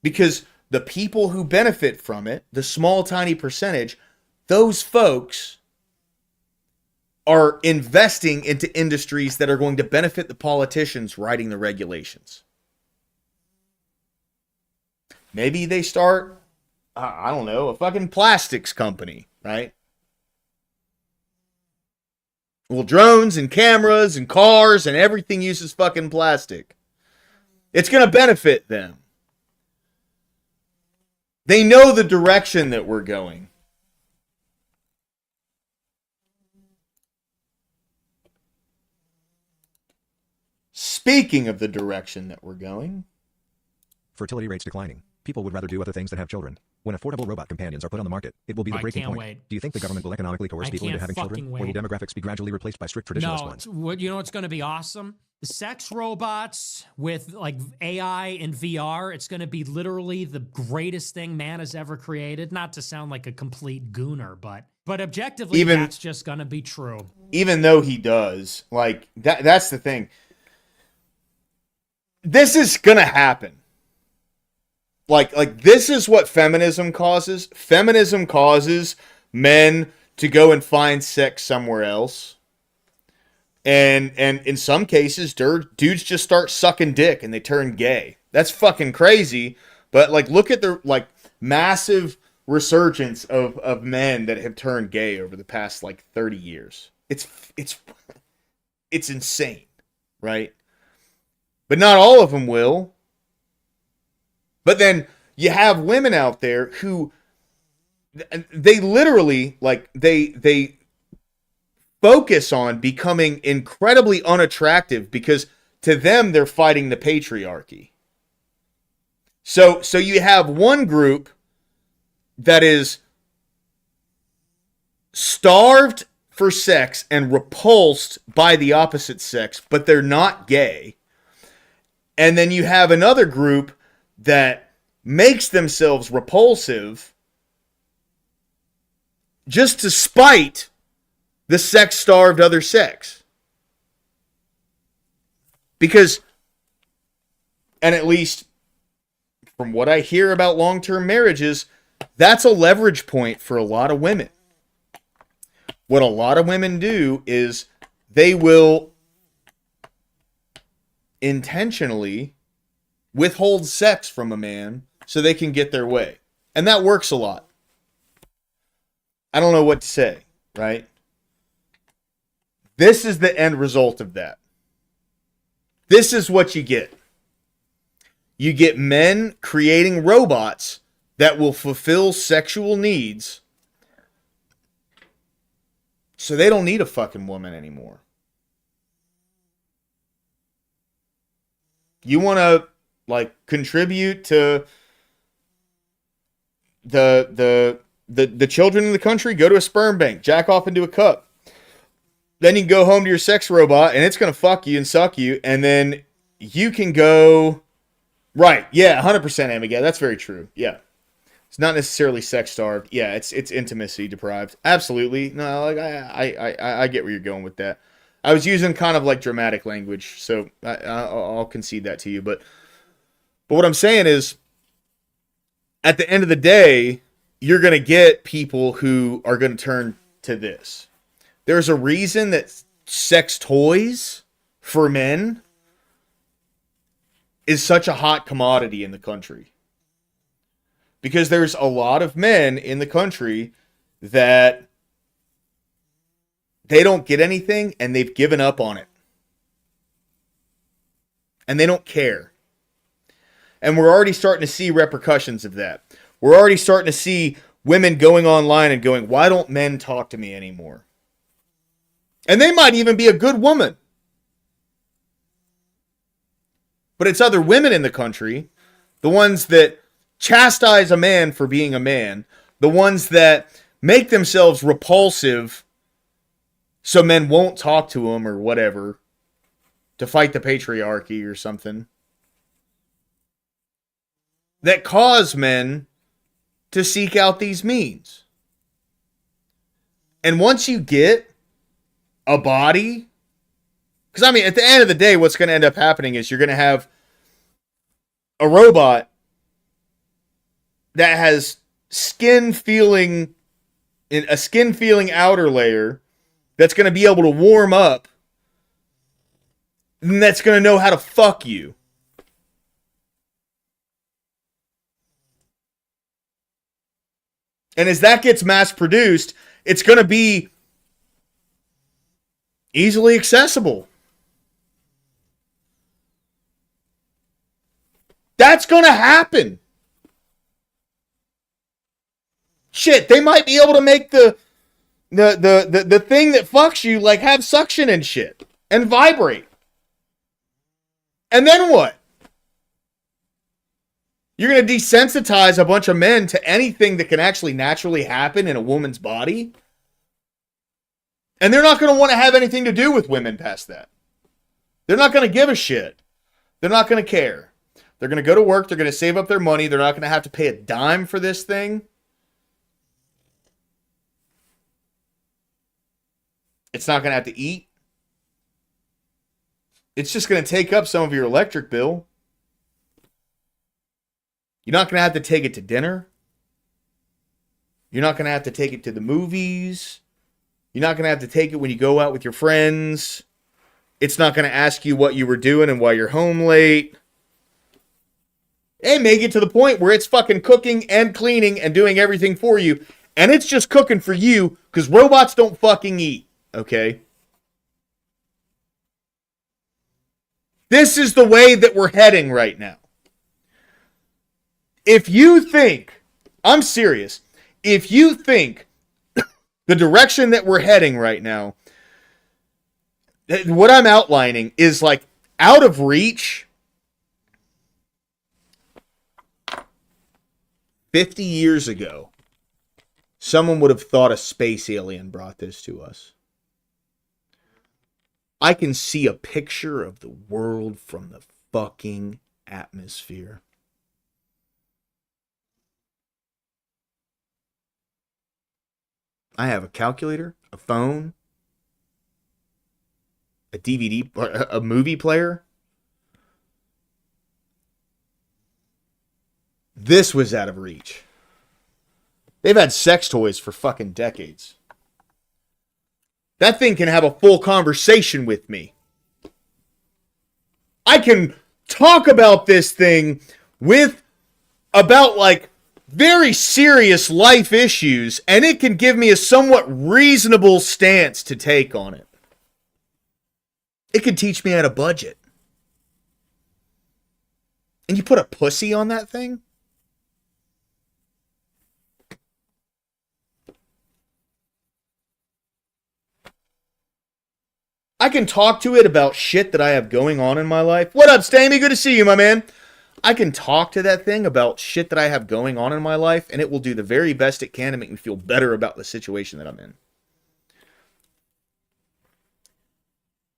Because the people who benefit from it, the small, tiny percentage, those folks are investing into industries that are going to benefit the politicians writing the regulations. Maybe they start, I don't know, a fucking plastics company, right? Well, drones and cameras and cars and everything uses fucking plastic. It's going to benefit them. They know the direction that we're going. Speaking of the direction that we're going. Fertility rates declining. People would rather do other things than have children. When affordable robot companions are put on the market, it will be the breaking point. Wait. Do you think the government will economically coerce people into having children? Or will demographics be gradually replaced by strict traditionalist ones? You know what's going to be awesome? The sex robots with like AI and VR, it's going to be literally the greatest thing man has ever created. Not to sound like a complete gooner, but objectively, that's just going to be true. Even though he does, like, that's the thing. This is going to happen. Like this is what feminism causes. Feminism causes men to go and find sex somewhere else. And in some cases, dudes just start sucking dick and they turn gay. That's fucking crazy. But like, look at the like massive resurgence of men that have turned gay over the past like 30 years. It's insane, right? But not all of them will. But then you have women out there who they literally like they focus on becoming incredibly unattractive because to them they're fighting the patriarchy. So you have one group that is starved for sex and repulsed by the opposite sex, but they're not gay. And then you have another group that makes themselves repulsive just to spite the sex-starved other sex. Because, and at least from what I hear about long-term marriages, that's a leverage point for a lot of women. What a lot of women do is they will intentionally withhold sex from a man so they can get their way. And that works a lot. I don't know what to say, right? This is the end result of that. This is what you get. You get men creating robots that will fulfill sexual needs so they don't need a fucking woman anymore. You want to like contribute to the children in the country, go to a sperm bank, jack off into a cup. Then you can go home to your sex robot and it's going to fuck you and suck you. And then you can go, right. Yeah. 100% Amiga. That's very true. Yeah. It's not necessarily sex starved. Yeah. It's intimacy deprived. Absolutely. No, like I get where you're going with that. I was using kind of like dramatic language. So I'll concede that to you, but what I'm saying is, at the end of the day, you're going to get people who are going to turn to this. There's a reason that sex toys for men is such a hot commodity in the country. Because there's a lot of men in the country that they don't get anything and they've given up on it. And they don't care. And we're already starting to see repercussions of that. We're already starting to see women going online and going, why don't men talk to me anymore? And they might even be a good woman. But it's other women in the country, the ones that chastise a man for being a man, the ones that make themselves repulsive so men won't talk to them or whatever, to fight the patriarchy or something, that cause men to seek out these means. And once you get a body, because I mean, at the end of the day, what's going to end up happening is you're going to have a robot that has a skin feeling outer layer that's going to be able to warm up, and that's going to know how to fuck you. And as that gets mass produced, it's going to be easily accessible. That's going to happen. Shit, they might be able to make the thing that fucks you like have suction and shit and vibrate. And then what? You're going to desensitize a bunch of men to anything that can actually naturally happen in a woman's body? And they're not going to want to have anything to do with women past that. They're not going to give a shit. They're not going to care. They're going to go to work. They're going to save up their money. They're not going to have to pay a dime for this thing. It's not going to have to eat. It's just going to take up some of your electric bill. You're not going to have to take it to dinner. You're not going to have to take it to the movies. You're not going to have to take it when you go out with your friends. It's not going to ask you what you were doing and why you're home late. It may get to the point where it's fucking cooking and cleaning and doing everything for you. And it's just cooking for you because robots don't fucking eat. Okay? This is the way that we're heading right now. If you think, I'm serious, if you think the direction that we're heading right now, what I'm outlining is like out of reach, 50 years ago, someone would have thought a space alien brought this to us. I can see a picture of the world from the fucking atmosphere. I have a calculator, a phone, a DVD, a movie player. This was out of reach. They've had sex toys for fucking decades. That thing can have a full conversation with me. I can talk about this thing about like very serious life issues, and it can give me a somewhat reasonable stance to take on it. It can teach me how to budget. And you put a pussy on that thing? I can talk to it about shit that I have going on in my life. What up, Stamey? Good to see you, my man. I can talk to that thing about shit that I have going on in my life, and it will do the very best it can to make me feel better about the situation that I'm in.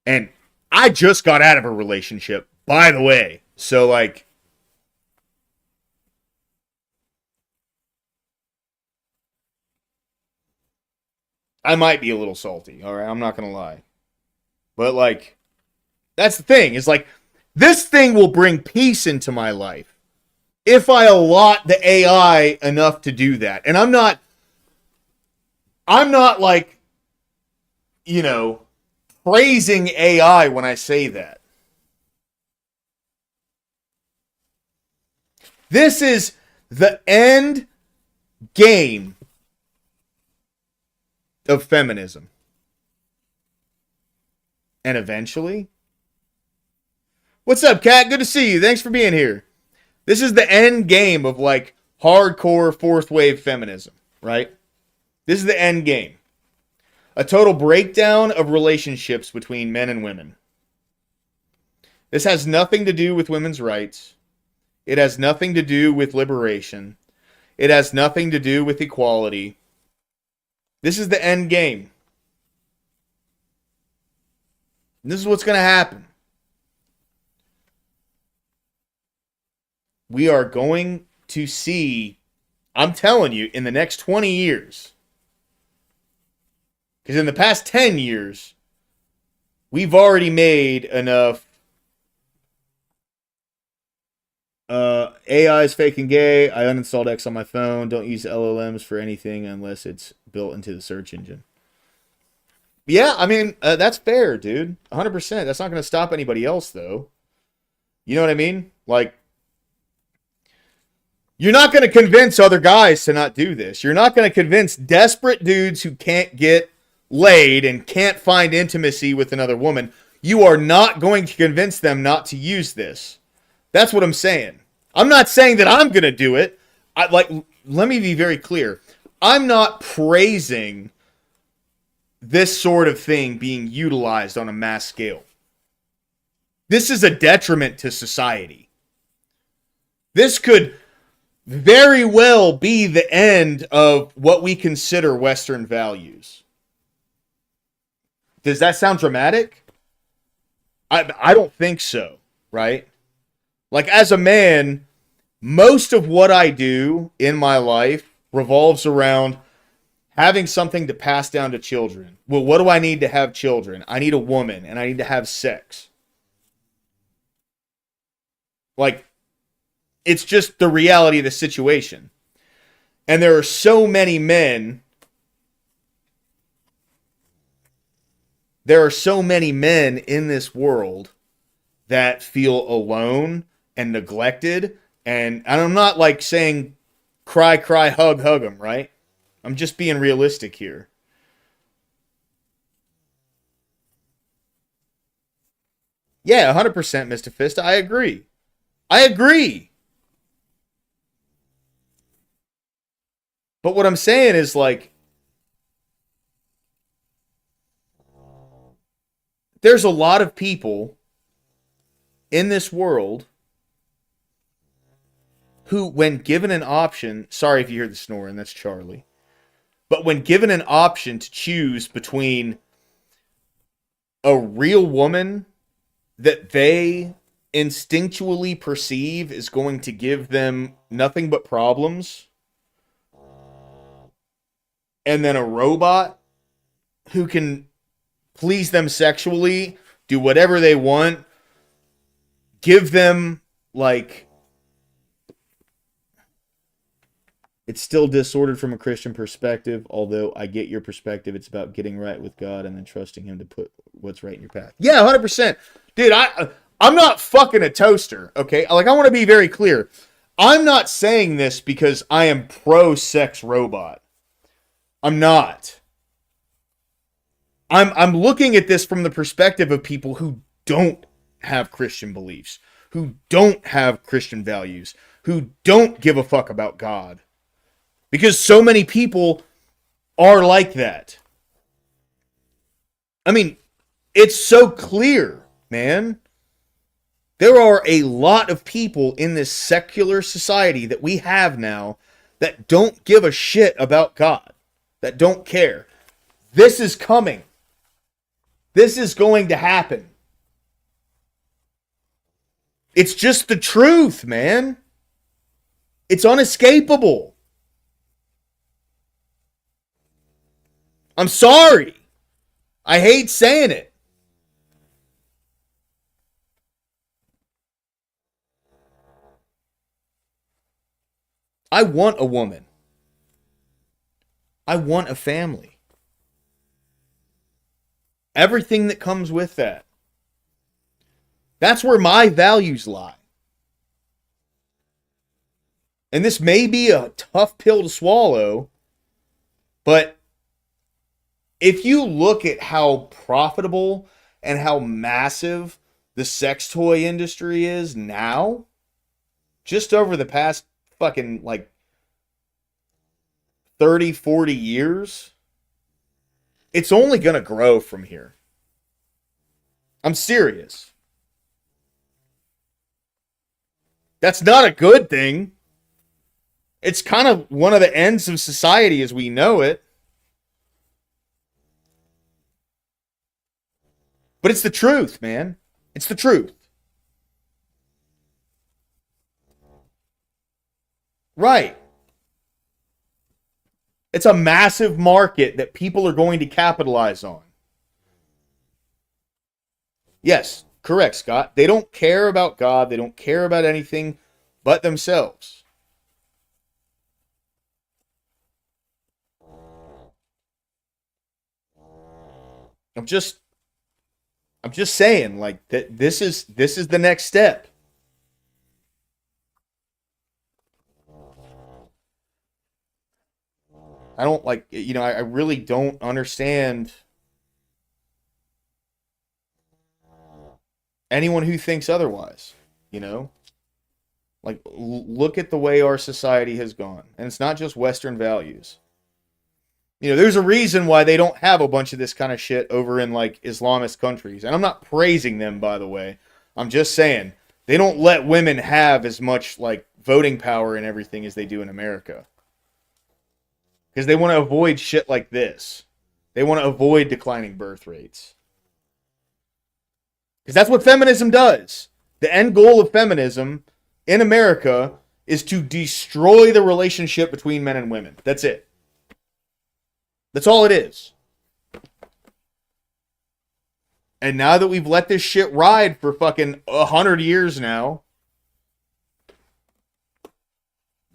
And I just got out of a relationship, by the way. So, like, I might be a little salty, all right? I'm not going to lie. But, like, that's the thing. Is like, this thing will bring peace into my life if I allot the AI enough to do that. And I'm not like, you know, praising AI when I say that. This is the end game of feminism. And eventually... What's up, Kat? Good to see you. Thanks for being here. This is the end game of, like, hardcore fourth wave feminism, right? This is the end game. A total breakdown of relationships between men and women. This has nothing to do with women's rights. It has nothing to do with liberation. It has nothing to do with equality. This is the end game. And this is what's going to happen. We are going to see, I'm telling you, in the next 20 years, Because in the past 10 years, we've already made enough AI is fake and gay. I uninstalled X on my phone. Don't use LLMs for anything unless it's built into the search engine. Yeah, I mean, that's fair, dude. 100%. That's not going to stop anybody else, though. You know what I mean? Like, you're not going to convince other guys to not do this. You're not going to convince desperate dudes who can't get laid and can't find intimacy with another woman. You are not going to convince them not to use this. That's what I'm saying. I'm not saying that I'm going to do it. Let me be very clear. I'm not praising this sort of thing being utilized on a mass scale. This is a detriment to society. This could very well be the end of what we consider Western values. Does that sound dramatic? I don't think so, right? Like, as a man, most of what I do in my life revolves around having something to pass down to children. Well, what do I need to have children? I need a woman, and I need to have sex. Like, it's just the reality of the situation. And there are so many men. There are so many men in this world that feel alone and neglected. And I'm not like saying cry, cry, hug, hug them, right? I'm just being realistic here. Yeah, 100%, Mr. Fist. I agree. I agree. But what I'm saying is, like, there's a lot of people in this world who, when given an option, sorry if you hear the snoring, that's Charlie. But when given an option to choose between a real woman that they instinctually perceive is going to give them nothing but problems, and then a robot who can please them sexually, do whatever they want, give them, like, it's still disordered from a Christian perspective, although I get your perspective. It's about getting right with God and then trusting Him to put what's right in your path. Yeah, 100%. Dude, I'm not fucking a toaster, okay? Like, I want to be very clear. I'm not saying this because I am pro-sex robot. I'm not. I'm looking at this from the perspective of people who don't have Christian beliefs, who don't have Christian values, who don't give a fuck about God. Because so many people are like that. I mean, it's so clear, man. There are a lot of people in this secular society that we have now that don't give a shit about God, that don't care. This is coming. This is going to happen. It's just the truth, man. It's unescapable. I'm sorry. I hate saying it. I want a woman. I want a family. Everything that comes with that. That's where my values lie. And this may be a tough pill to swallow, but if you look at how profitable and how massive the sex toy industry is now, just over the past fucking like 30, 40 years, it's only going to grow from here. I'm serious. That's not a good thing. It's kind of one of the ends of society as we know it. But it's the truth, man. It's the truth. Right. It's a massive market that people are going to capitalize on. Yes, correct, Scott. They don't care about God. They don't care about anything but themselves. I'm just saying, like, that this is the next step. I don't like, I really don't understand anyone who thinks otherwise, Like, look at the way our society has gone. And it's not just Western values. There's a reason why they don't have a bunch of this kind of shit over in, like, Islamist countries. And I'm not praising them, by the way. I'm just saying, they don't let women have as much, like, voting power and everything as they do in America. Because they want to avoid shit like this. They want to avoid declining birth rates. Because that's what feminism does. The end goal of feminism in America is to destroy the relationship between men and women. That's it. That's all it is. And now that we've let this shit ride for fucking 100 years now,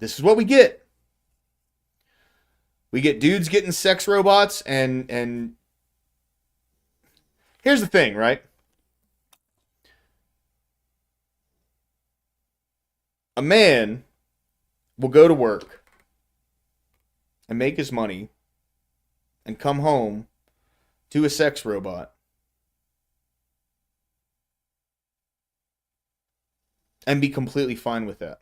this is what we get. We get dudes getting sex robots, and here's the thing, right? A man will go to work and make his money and come home to a sex robot and be completely fine with that.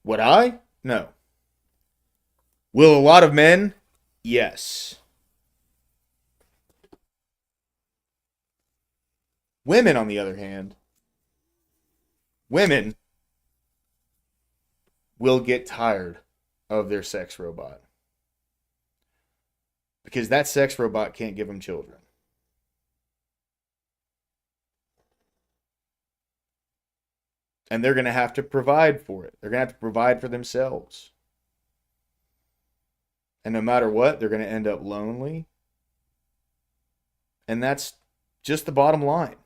Would I? No. Will a lot of men? Yes. Women, on the other hand, women will get tired of their sex robot. Because that sex robot can't give them children. And they're going to have to provide for it. They're going to have to provide for themselves. And no matter what, they're going to end up lonely. And that's just the bottom line.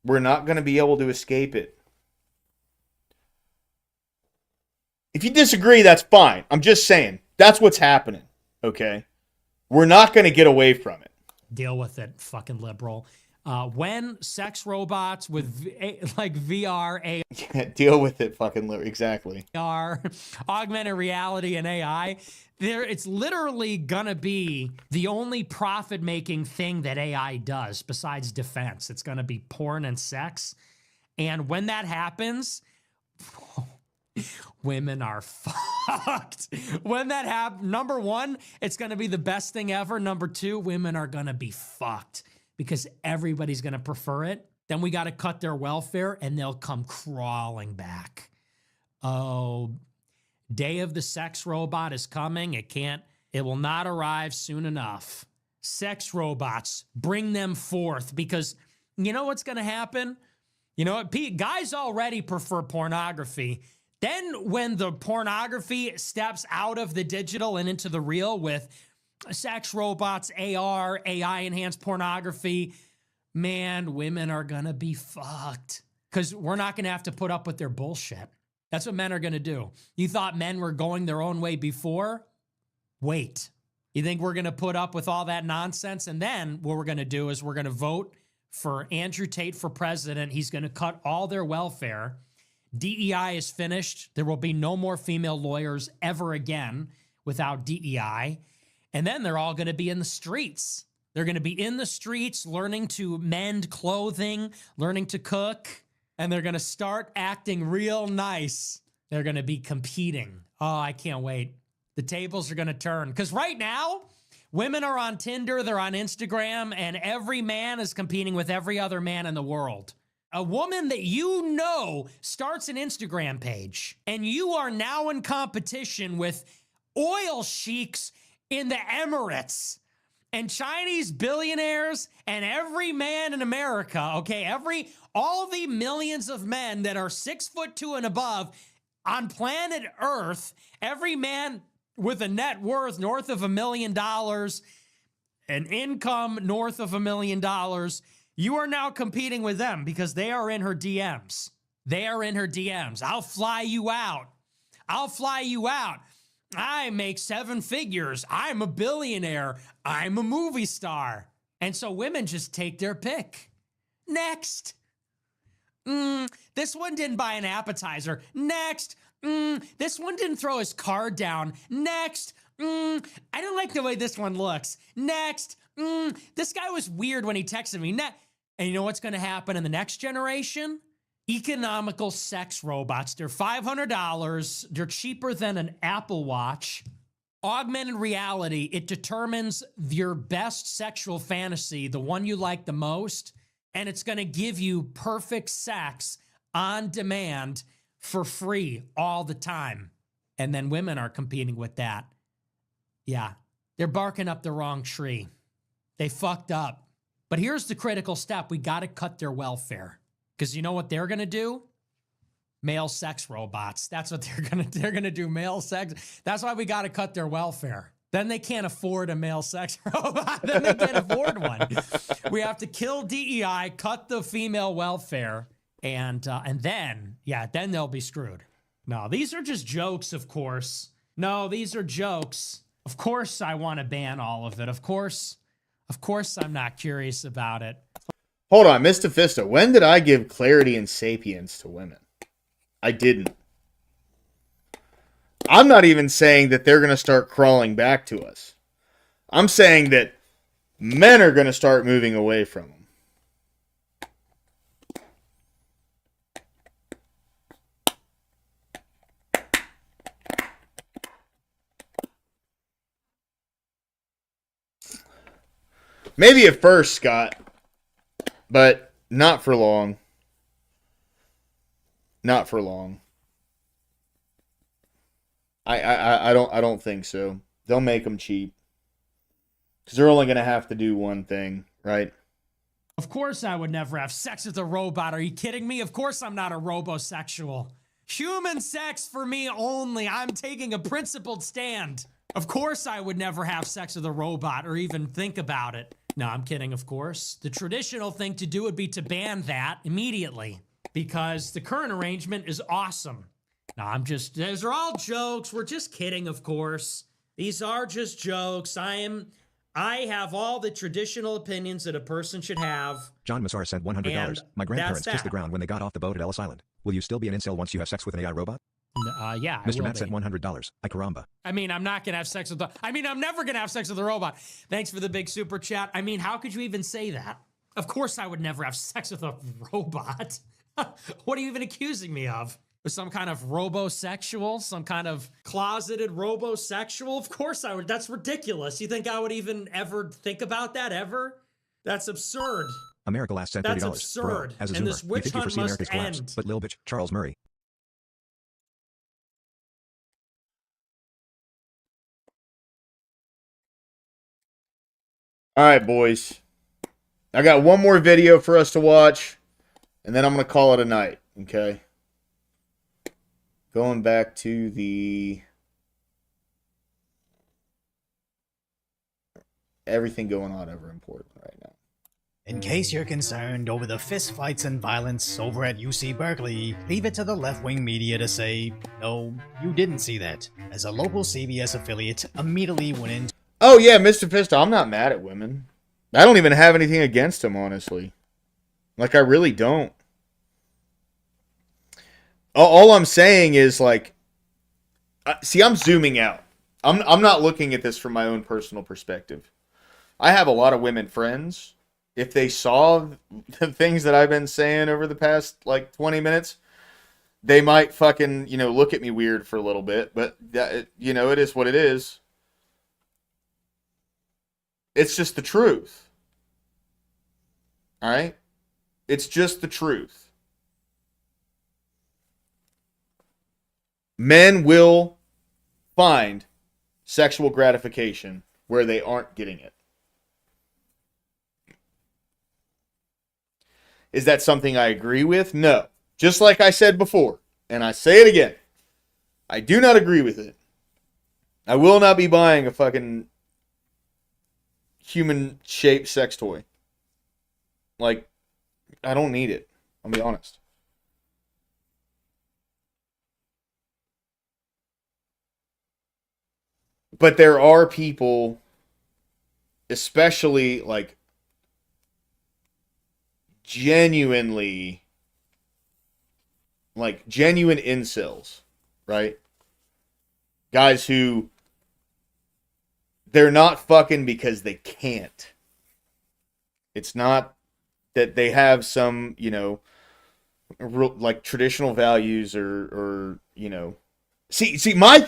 We're not going to be able to escape it. If you disagree, that's fine. I'm just saying, that's what's happening, okay? We're not going to get away from it. Deal with it, fucking liberal. When sex robots with like VR, Yeah, deal with it, fucking liberal. Exactly. AR, augmented reality, and AI, it's literally gonna be the only profit-making thing that AI does besides defense. It's gonna be porn and sex. And when that happens, women are fucked. When that happens, number one, it's gonna be the best thing ever. Number two, women are gonna be fucked. Because everybody's going to prefer it. Then we got to cut their welfare and they'll come crawling back. Oh, day of the sex robot is coming. It will not arrive soon enough. Sex robots, bring them forth, because you know what's going to happen? You know what? Guys already prefer pornography. Then when the pornography steps out of the digital and into the real with sex robots, AR, AI-enhanced pornography, man, women are going to be fucked. Because we're not going to have to put up with their bullshit. That's what men are going to do. You thought men were going their own way before? Wait. You think we're going to put up with all that nonsense? And then what we're going to do is we're going to vote for Andrew Tate for president. He's going to cut all their welfare. DEI is finished. There will be no more female lawyers ever again without DEI. And then they're all going to be in the streets. They're going to be in the streets learning to mend clothing, learning to cook, and they're going to start acting real nice. They're going to be competing. Oh, I can't wait. The tables are going to turn. Because right now, women are on Tinder, they're on Instagram, and every man is competing with every other man in the world. A woman that you know starts an Instagram page, and you are now in competition with oil sheiks in the Emirates and Chinese billionaires and every man in America, okay? All the millions of men that are 6'2" and above, On planet Earth, every man with a net worth north of $1 million, an income north of $1 million, you are now competing with them because they are in her DMs. They are in her DMs. I'll fly you out. I'll fly you out. I make 7 figures. I'm a billionaire. I'm a movie star. And so women just take their pick. Next. This one didn't buy an appetizer. Next. This one didn't throw his card down. Next. I don't like the way this one looks. Next. This guy was weird when he texted me. And you know what's going to happen in the next generation? Economical sex robots. They're $500. They're cheaper than an Apple Watch. Augmented reality, it determines your best sexual fantasy, the one you like the most, and it's going to give you perfect sex on demand for free all the time. And then women are competing with that. Yeah, they're barking up the wrong tree. They fucked up. But here's the critical step. We got to cut their welfare. Because you know what they're going to do? Male sex robots. That's what they're going to do, male sex. That's why we got to cut their welfare. Then they can't afford a male sex robot. Then they can't afford one. We have to kill DEI, cut the female welfare, and then they'll be screwed. No, these are just jokes, of course. No, these are jokes. Of course I want to ban all of it. Of course I'm not curious about it. Hold on, Mr. Fisto. When did I give clarity and sapience to women? I didn't. I'm not even saying that they're going to start crawling back to us. I'm saying that men are going to start moving away from them. Maybe at first, Scott, but not for long. Not for long. I don't think so. They'll make them cheap. Because they're only going to have to do one thing, right? Of course I would never have sex with a robot. Are you kidding me? Of course I'm not a robosexual. Human sex for me only. I'm taking a principled stand. Of course I would never have sex with a robot or even think about it. No, I'm kidding, of course. The traditional thing to do would be to ban that immediately. Because the current arrangement is awesome. No, those are all jokes. We're just kidding, of course. These are just jokes. I have all the traditional opinions that a person should have. John Massar sent $100. My grandparents kissed the ground when they got off the boat at Ellis Island. Will you still be an incel once you have sex with an AI robot? Yeah, Mr. Matt sent $100. I caramba. I'm not going to have sex with I'm never going to have sex with a robot. Thanks for the big super chat. How could you even say that? Of course I would never have sex with a robot. What are you even accusing me of? With some kind of robosexual? Some kind of closeted robosexual? Of course I would. That's ridiculous. You think I would even ever think about that ever? That's absurd. America last sent $30. That's absurd. Bro, as a and Zoomer, this you witch think you hunt foresee must America's collapse, end. but Lil Bitch, Charles Murray. All right, boys. I got one more video for us to watch, and then I'm going to call it a night, okay? Going back to the... Everything going on ever important right now. In case you're concerned over the fistfights and violence over at UC Berkeley, leave it to the left-wing media to say, no, you didn't see that, as a local CBS affiliate immediately went into... Oh, yeah, Mr. Pistol, I'm not mad at women. I don't even have anything against them, honestly. Like, I really don't. All I'm saying is, like... See, I'm zooming out. I'm not looking at this from my own personal perspective. I have a lot of women friends. If they saw the things that I've been saying over the past, 20 minutes, they might fucking, look at me weird for a little bit. But, it is what it is. It's just the truth. All right? It's just the truth. Men will find sexual gratification where they aren't getting it. Is that something I agree with? No. Just like I said before, and I say it again, I do not agree with it. I will not be buying a fucking human-shaped sex toy. Like, I don't need it. I'll be honest. But there are people, especially, like, genuine incels, right? Guys who, they're not fucking because they can't. It's not that they have some, you know, like traditional values or you know. See, my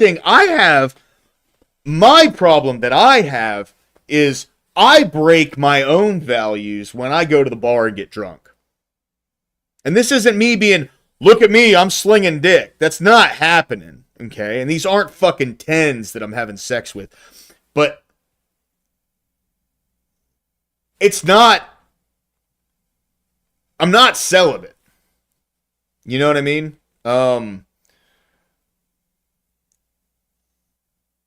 problem that I have is I break my own values when I go to the bar and get drunk. And this isn't me being, look at me, I'm slinging dick. That's not happening, okay? And these aren't fucking 10s that I'm having sex with. But it's not, I'm not celibate. You know what I mean?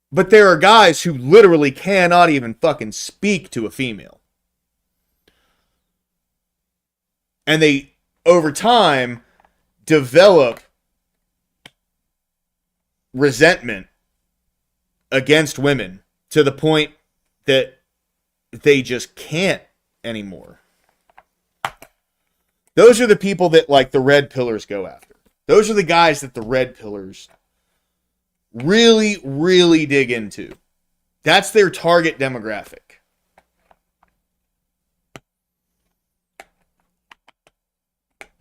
But there are guys who literally cannot even fucking speak to a female. And they, over time, develop resentment against women to the point that they just can't anymore. Those are the people that, like, the red pillars go after. Those are the guys that the red pillars really, really dig into. That's their target demographic.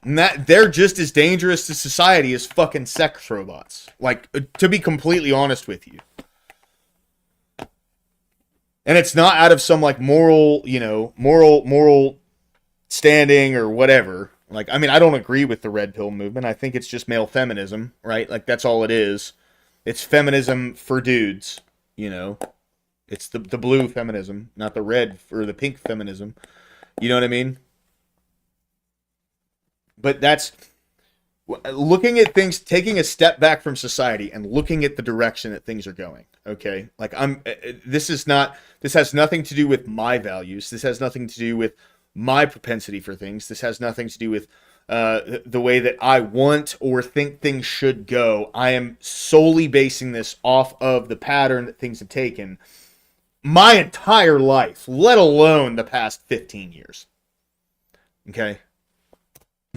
And that they're just as dangerous to society as fucking sex robots. Like, to be completely honest with you. And it's not out of some, like, moral, you know, moral standing or whatever. Like, I mean, I don't agree with the red pill movement. I think it's just male feminism, right? Like, that's all it is. It's feminism for dudes, you know. It's the blue feminism, not the red or the pink feminism. You know what I mean? But that's looking at things, taking a step back from society and looking at the direction that things are going. Okay, like this has nothing to do with my values. This has nothing to do with my propensity for things. This has nothing to do with the way that I want or think things should go. I am solely basing this off of the pattern that things have taken my entire life, let alone the past 15 years. Okay.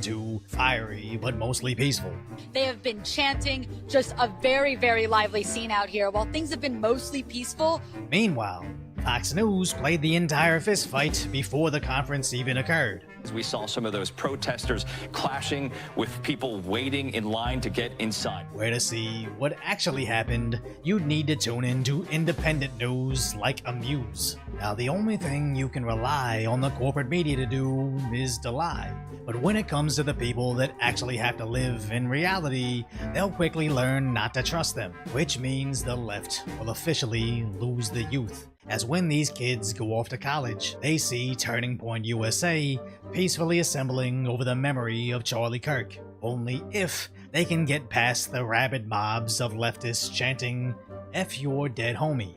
Too fiery, but mostly peaceful. They have been chanting, just a very, very lively scene out here, while things have been mostly peaceful. Meanwhile, Fox News played the entire fistfight before the conference even occurred. We saw some of those protesters clashing with people waiting in line to get inside. Where to see what actually happened, you'd need to tune into independent news like Amuse. Now, the only thing you can rely on the corporate media to do is to lie. But when it comes to the people that actually have to live in reality, they'll quickly learn not to trust them, which means the left will officially lose the youth. As when these kids go off to college, they see Turning Point USA peacefully assembling over the memory of Charlie Kirk. Only if they can get past the rabid mobs of leftists chanting, "F your dead homie."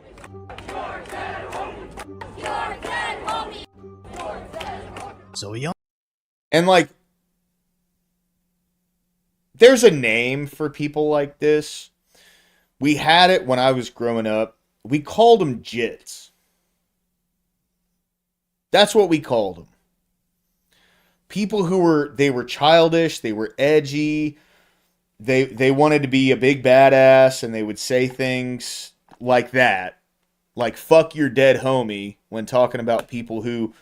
You're dead, homie. You're dead, homie. You're dead, homie. So young. And, like, there's a name for people like this. We had it when I was growing up. We called them jits. That's what we called them. People who were childish, they were edgy, they wanted to be a big badass, and they would say things like that. Like, fuck your dead homie, when talking about people who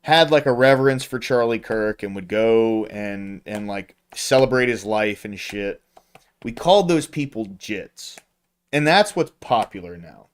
had, like, a reverence for Charlie Kirk and would go and like, celebrate his life and shit. We called those people jits. And that's what's popular now.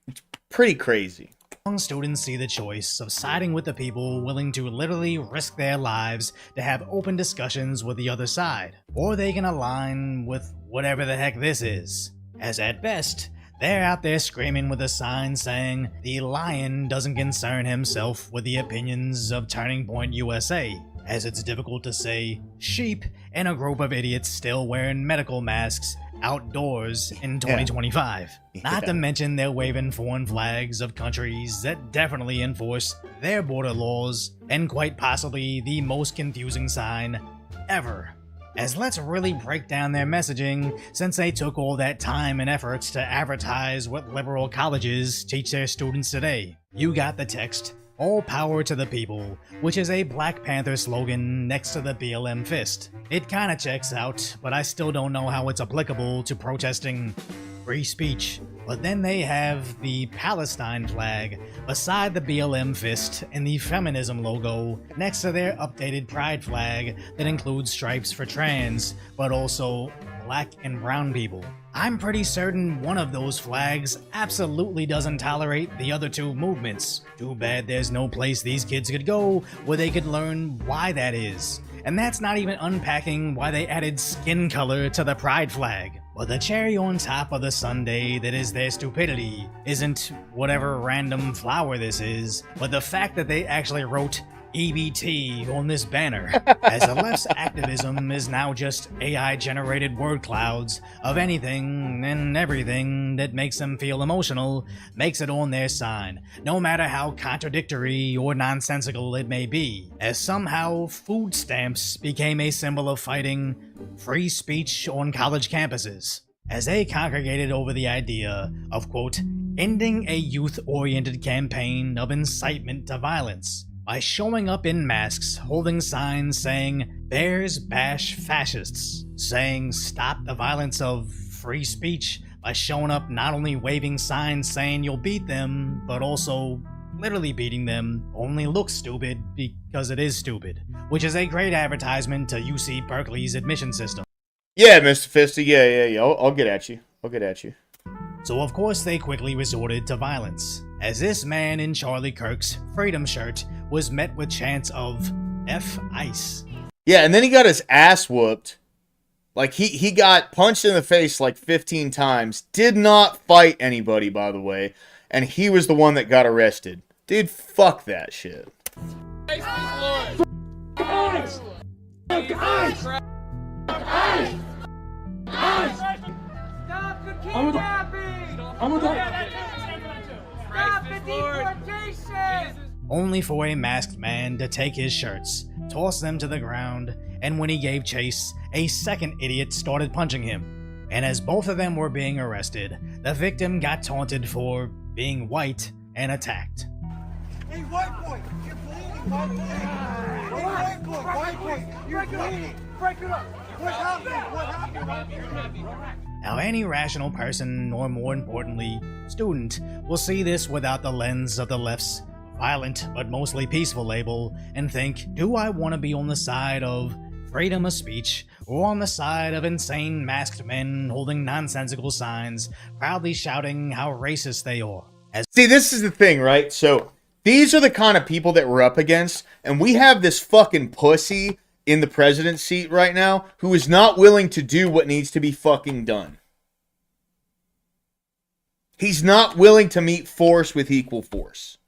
It's pretty crazy. Young students see the choice of siding with the people willing to literally risk their lives to have open discussions with the other side, or they can align with whatever the heck this is, as at best, they're out there screaming with a sign saying the lion doesn't concern himself with the opinions of Turning Point USA, as it's difficult to say sheep in a group of idiots still wearing medical masks outdoors in 2025. Not to mention they're waving foreign flags of countries that definitely enforce their border laws, and quite possibly the most confusing sign ever. As let's really break down their messaging, since they took all that time and effort to advertise what liberal colleges teach their students today. You got the text, "All power to the people," which is a Black Panther slogan next to the BLM fist. It kinda checks out, but I still don't know how it's applicable to protesting free speech. But then they have the Palestine flag beside the BLM fist and the feminism logo next to their updated pride flag that includes stripes for trans, but also black and brown people. I'm pretty certain one of those flags absolutely doesn't tolerate the other two movements. Too bad there's no place these kids could go where they could learn why that is. And that's not even unpacking why they added skin color to the pride flag. But the cherry on top of the sundae that is their stupidity isn't whatever random flower this is, but the fact that they actually wrote EBT on this banner, as the left's activism is now just AI-generated word clouds of anything and everything that makes them feel emotional, makes it on their sign, no matter how contradictory or nonsensical it may be, as somehow food stamps became a symbol of fighting free speech on college campuses, as they congregated over the idea of, quote, ending a youth-oriented campaign of incitement to violence, by showing up in masks, holding signs saying, "Bears bash fascists," saying, "Stop the violence of free speech," by showing up not only waving signs saying you'll beat them, but also literally beating them, only looks stupid because it is stupid, which is a great advertisement to UC Berkeley's admission system. Yeah, Mr. Fisty, yeah. I'll get at you. So of course they quickly resorted to violence, as this man in Charlie Kirk's Freedom shirt was met with chants of F ICE. Yeah, and then he got his ass whooped. Like, he got punched in the face like 15 times. Did not fight anybody, by the way. And he was the one that got arrested. Dude, fuck that shit. Stop the kidnapping! Stop the deportation! Only for a masked man to take his shirts, toss them to the ground, and when he gave chase, a second idiot started punching him. And as both of them were being arrested, the victim got taunted for being white and attacked. Hey, white boy! You're bleeding, white boy! Hey, white boy! You're bleeding! Break it up! What happened? Now, any rational person, or more importantly, student, will see this without the lens of the left's violent but mostly peaceful label and think, do I want to be on the side of freedom of speech, or on the side of insane masked men holding nonsensical signs, proudly shouting how racist they are? See, this is the thing, right? So, these are the kind of people that we're up against, and we have this fucking pussy in the president's seat right now who is not willing to do what needs to be fucking done. He's not willing to meet force with equal force.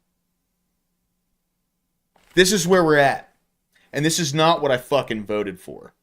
This is where we're at. And this is not what I fucking voted for.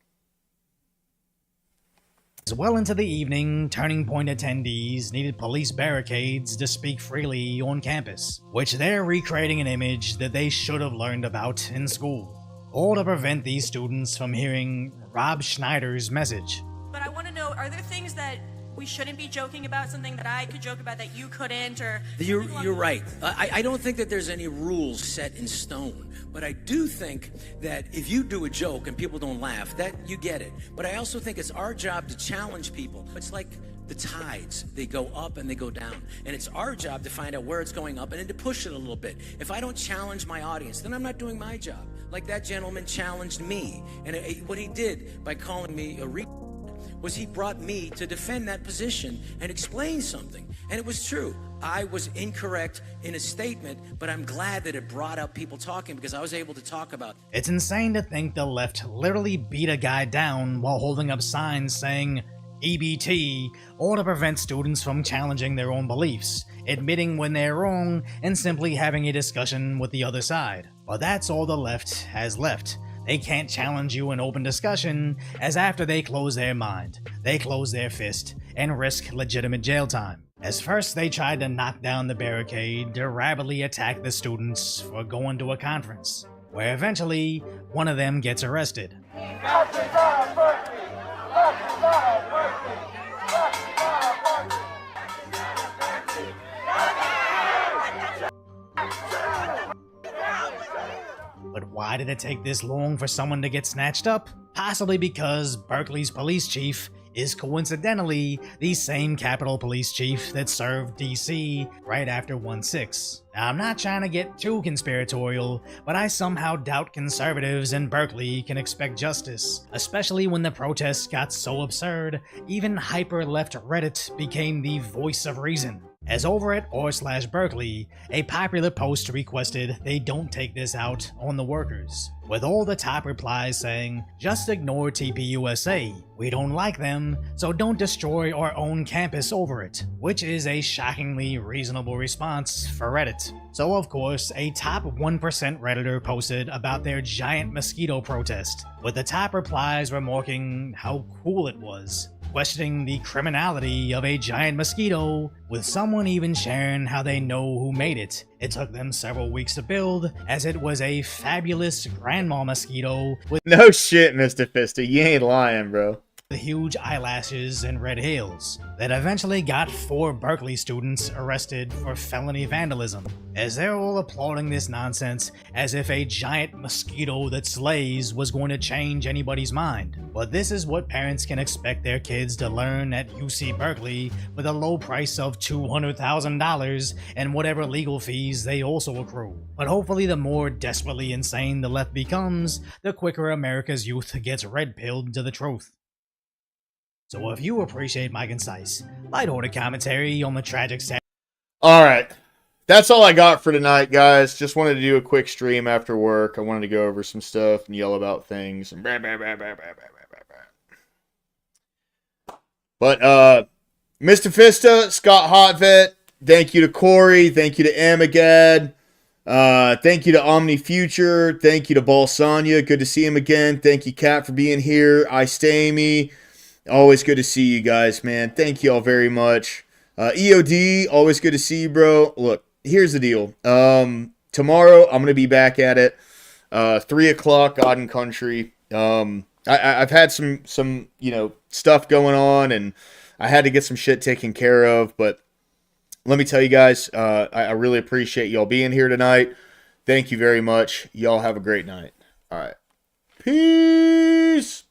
As well into the evening, Turning Point attendees needed police barricades to speak freely on campus, which they're recreating an image that they should have learned about in school, all to prevent these students from hearing Rob Schneider's message. But I want to know, are there things that we shouldn't be joking about, something that I could joke about that you couldn't, or... You're right. I don't think that there's any rules set in stone, but I do think that if you do a joke and people don't laugh, that you get it. But I also think it's our job to challenge people. It's like the tides. They go up and they go down. And it's our job to find out where it's going up and then to push it a little bit. If I don't challenge my audience, then I'm not doing my job. Like that gentleman challenged me. And what he did by calling me a was he brought me to defend that position and explain something. And it was true. I was incorrect in a statement, but I'm glad that it brought up people talking because I was able to talk about. It's insane to think the left literally beat a guy down while holding up signs saying EBT, or to prevent students from challenging their own beliefs, admitting when they're wrong, and simply having a discussion with the other side. But that's all the left has left. They can't challenge you in open discussion, as after they close their mind, they close their fist and risk legitimate jail time. As first they tried to knock down the barricade to rabidly attack the students for going to a conference, where eventually one of them gets arrested. But why did it take this long for someone to get snatched up? Possibly because Berkeley's police chief is coincidentally the same Capitol Police chief that served DC right after 1/6. Now, I'm not trying to get too conspiratorial, but I somehow doubt conservatives in Berkeley can expect justice, especially when the protests got so absurd, even hyper-left Reddit became the voice of reason. As over at r/Berkeley, a popular post requested they don't take this out on the workers, with all the top replies saying, "Just ignore TPUSA, we don't like them, so don't destroy our own campus over it," which is a shockingly reasonable response for Reddit. So of course, a top 1% Redditor posted about their giant mosquito protest, with the top replies remarking how cool it was, questioning the criminality of a giant mosquito, with someone even sharing how they know who made it. It took them several weeks to build, as it was a fabulous grandma mosquito with No shit, Mr. Fister. You ain't lying, bro. huge eyelashes and red heels that eventually got 4 Berkeley students arrested for felony vandalism, as they're all applauding this nonsense as if a giant mosquito that slays was going to change anybody's mind. But this is what parents can expect their kids to learn at UC Berkeley with a low price of $200,000 and whatever legal fees they also accrue. But hopefully the more desperately insane the left becomes, the quicker America's youth gets red-pilled to the truth. So if you appreciate my concise, light-order commentary on the tragic sad. All right. That's all I got for tonight, guys. Just wanted to do a quick stream after work. I wanted to go over some stuff and yell about things. And But, Mr. Fista, Scott Hotvet, thank you to Corey. Thank you to Amagad. Thank you to Omni Future. Thank you to Balsanya. Good to see him again. Thank you, Kat, for being here. I stay me. Always good to see you guys, man. Thank you all very much. EOD, always good to see you, bro. Look, here's the deal. Tomorrow, I'm going to be back at it. 3 o'clock, God and Country. I've had some stuff going on, and I had to get some shit taken care of, but let me tell you guys, I really appreciate y'all being here tonight. Thank you very much. Y'all have a great night. All right. Peace.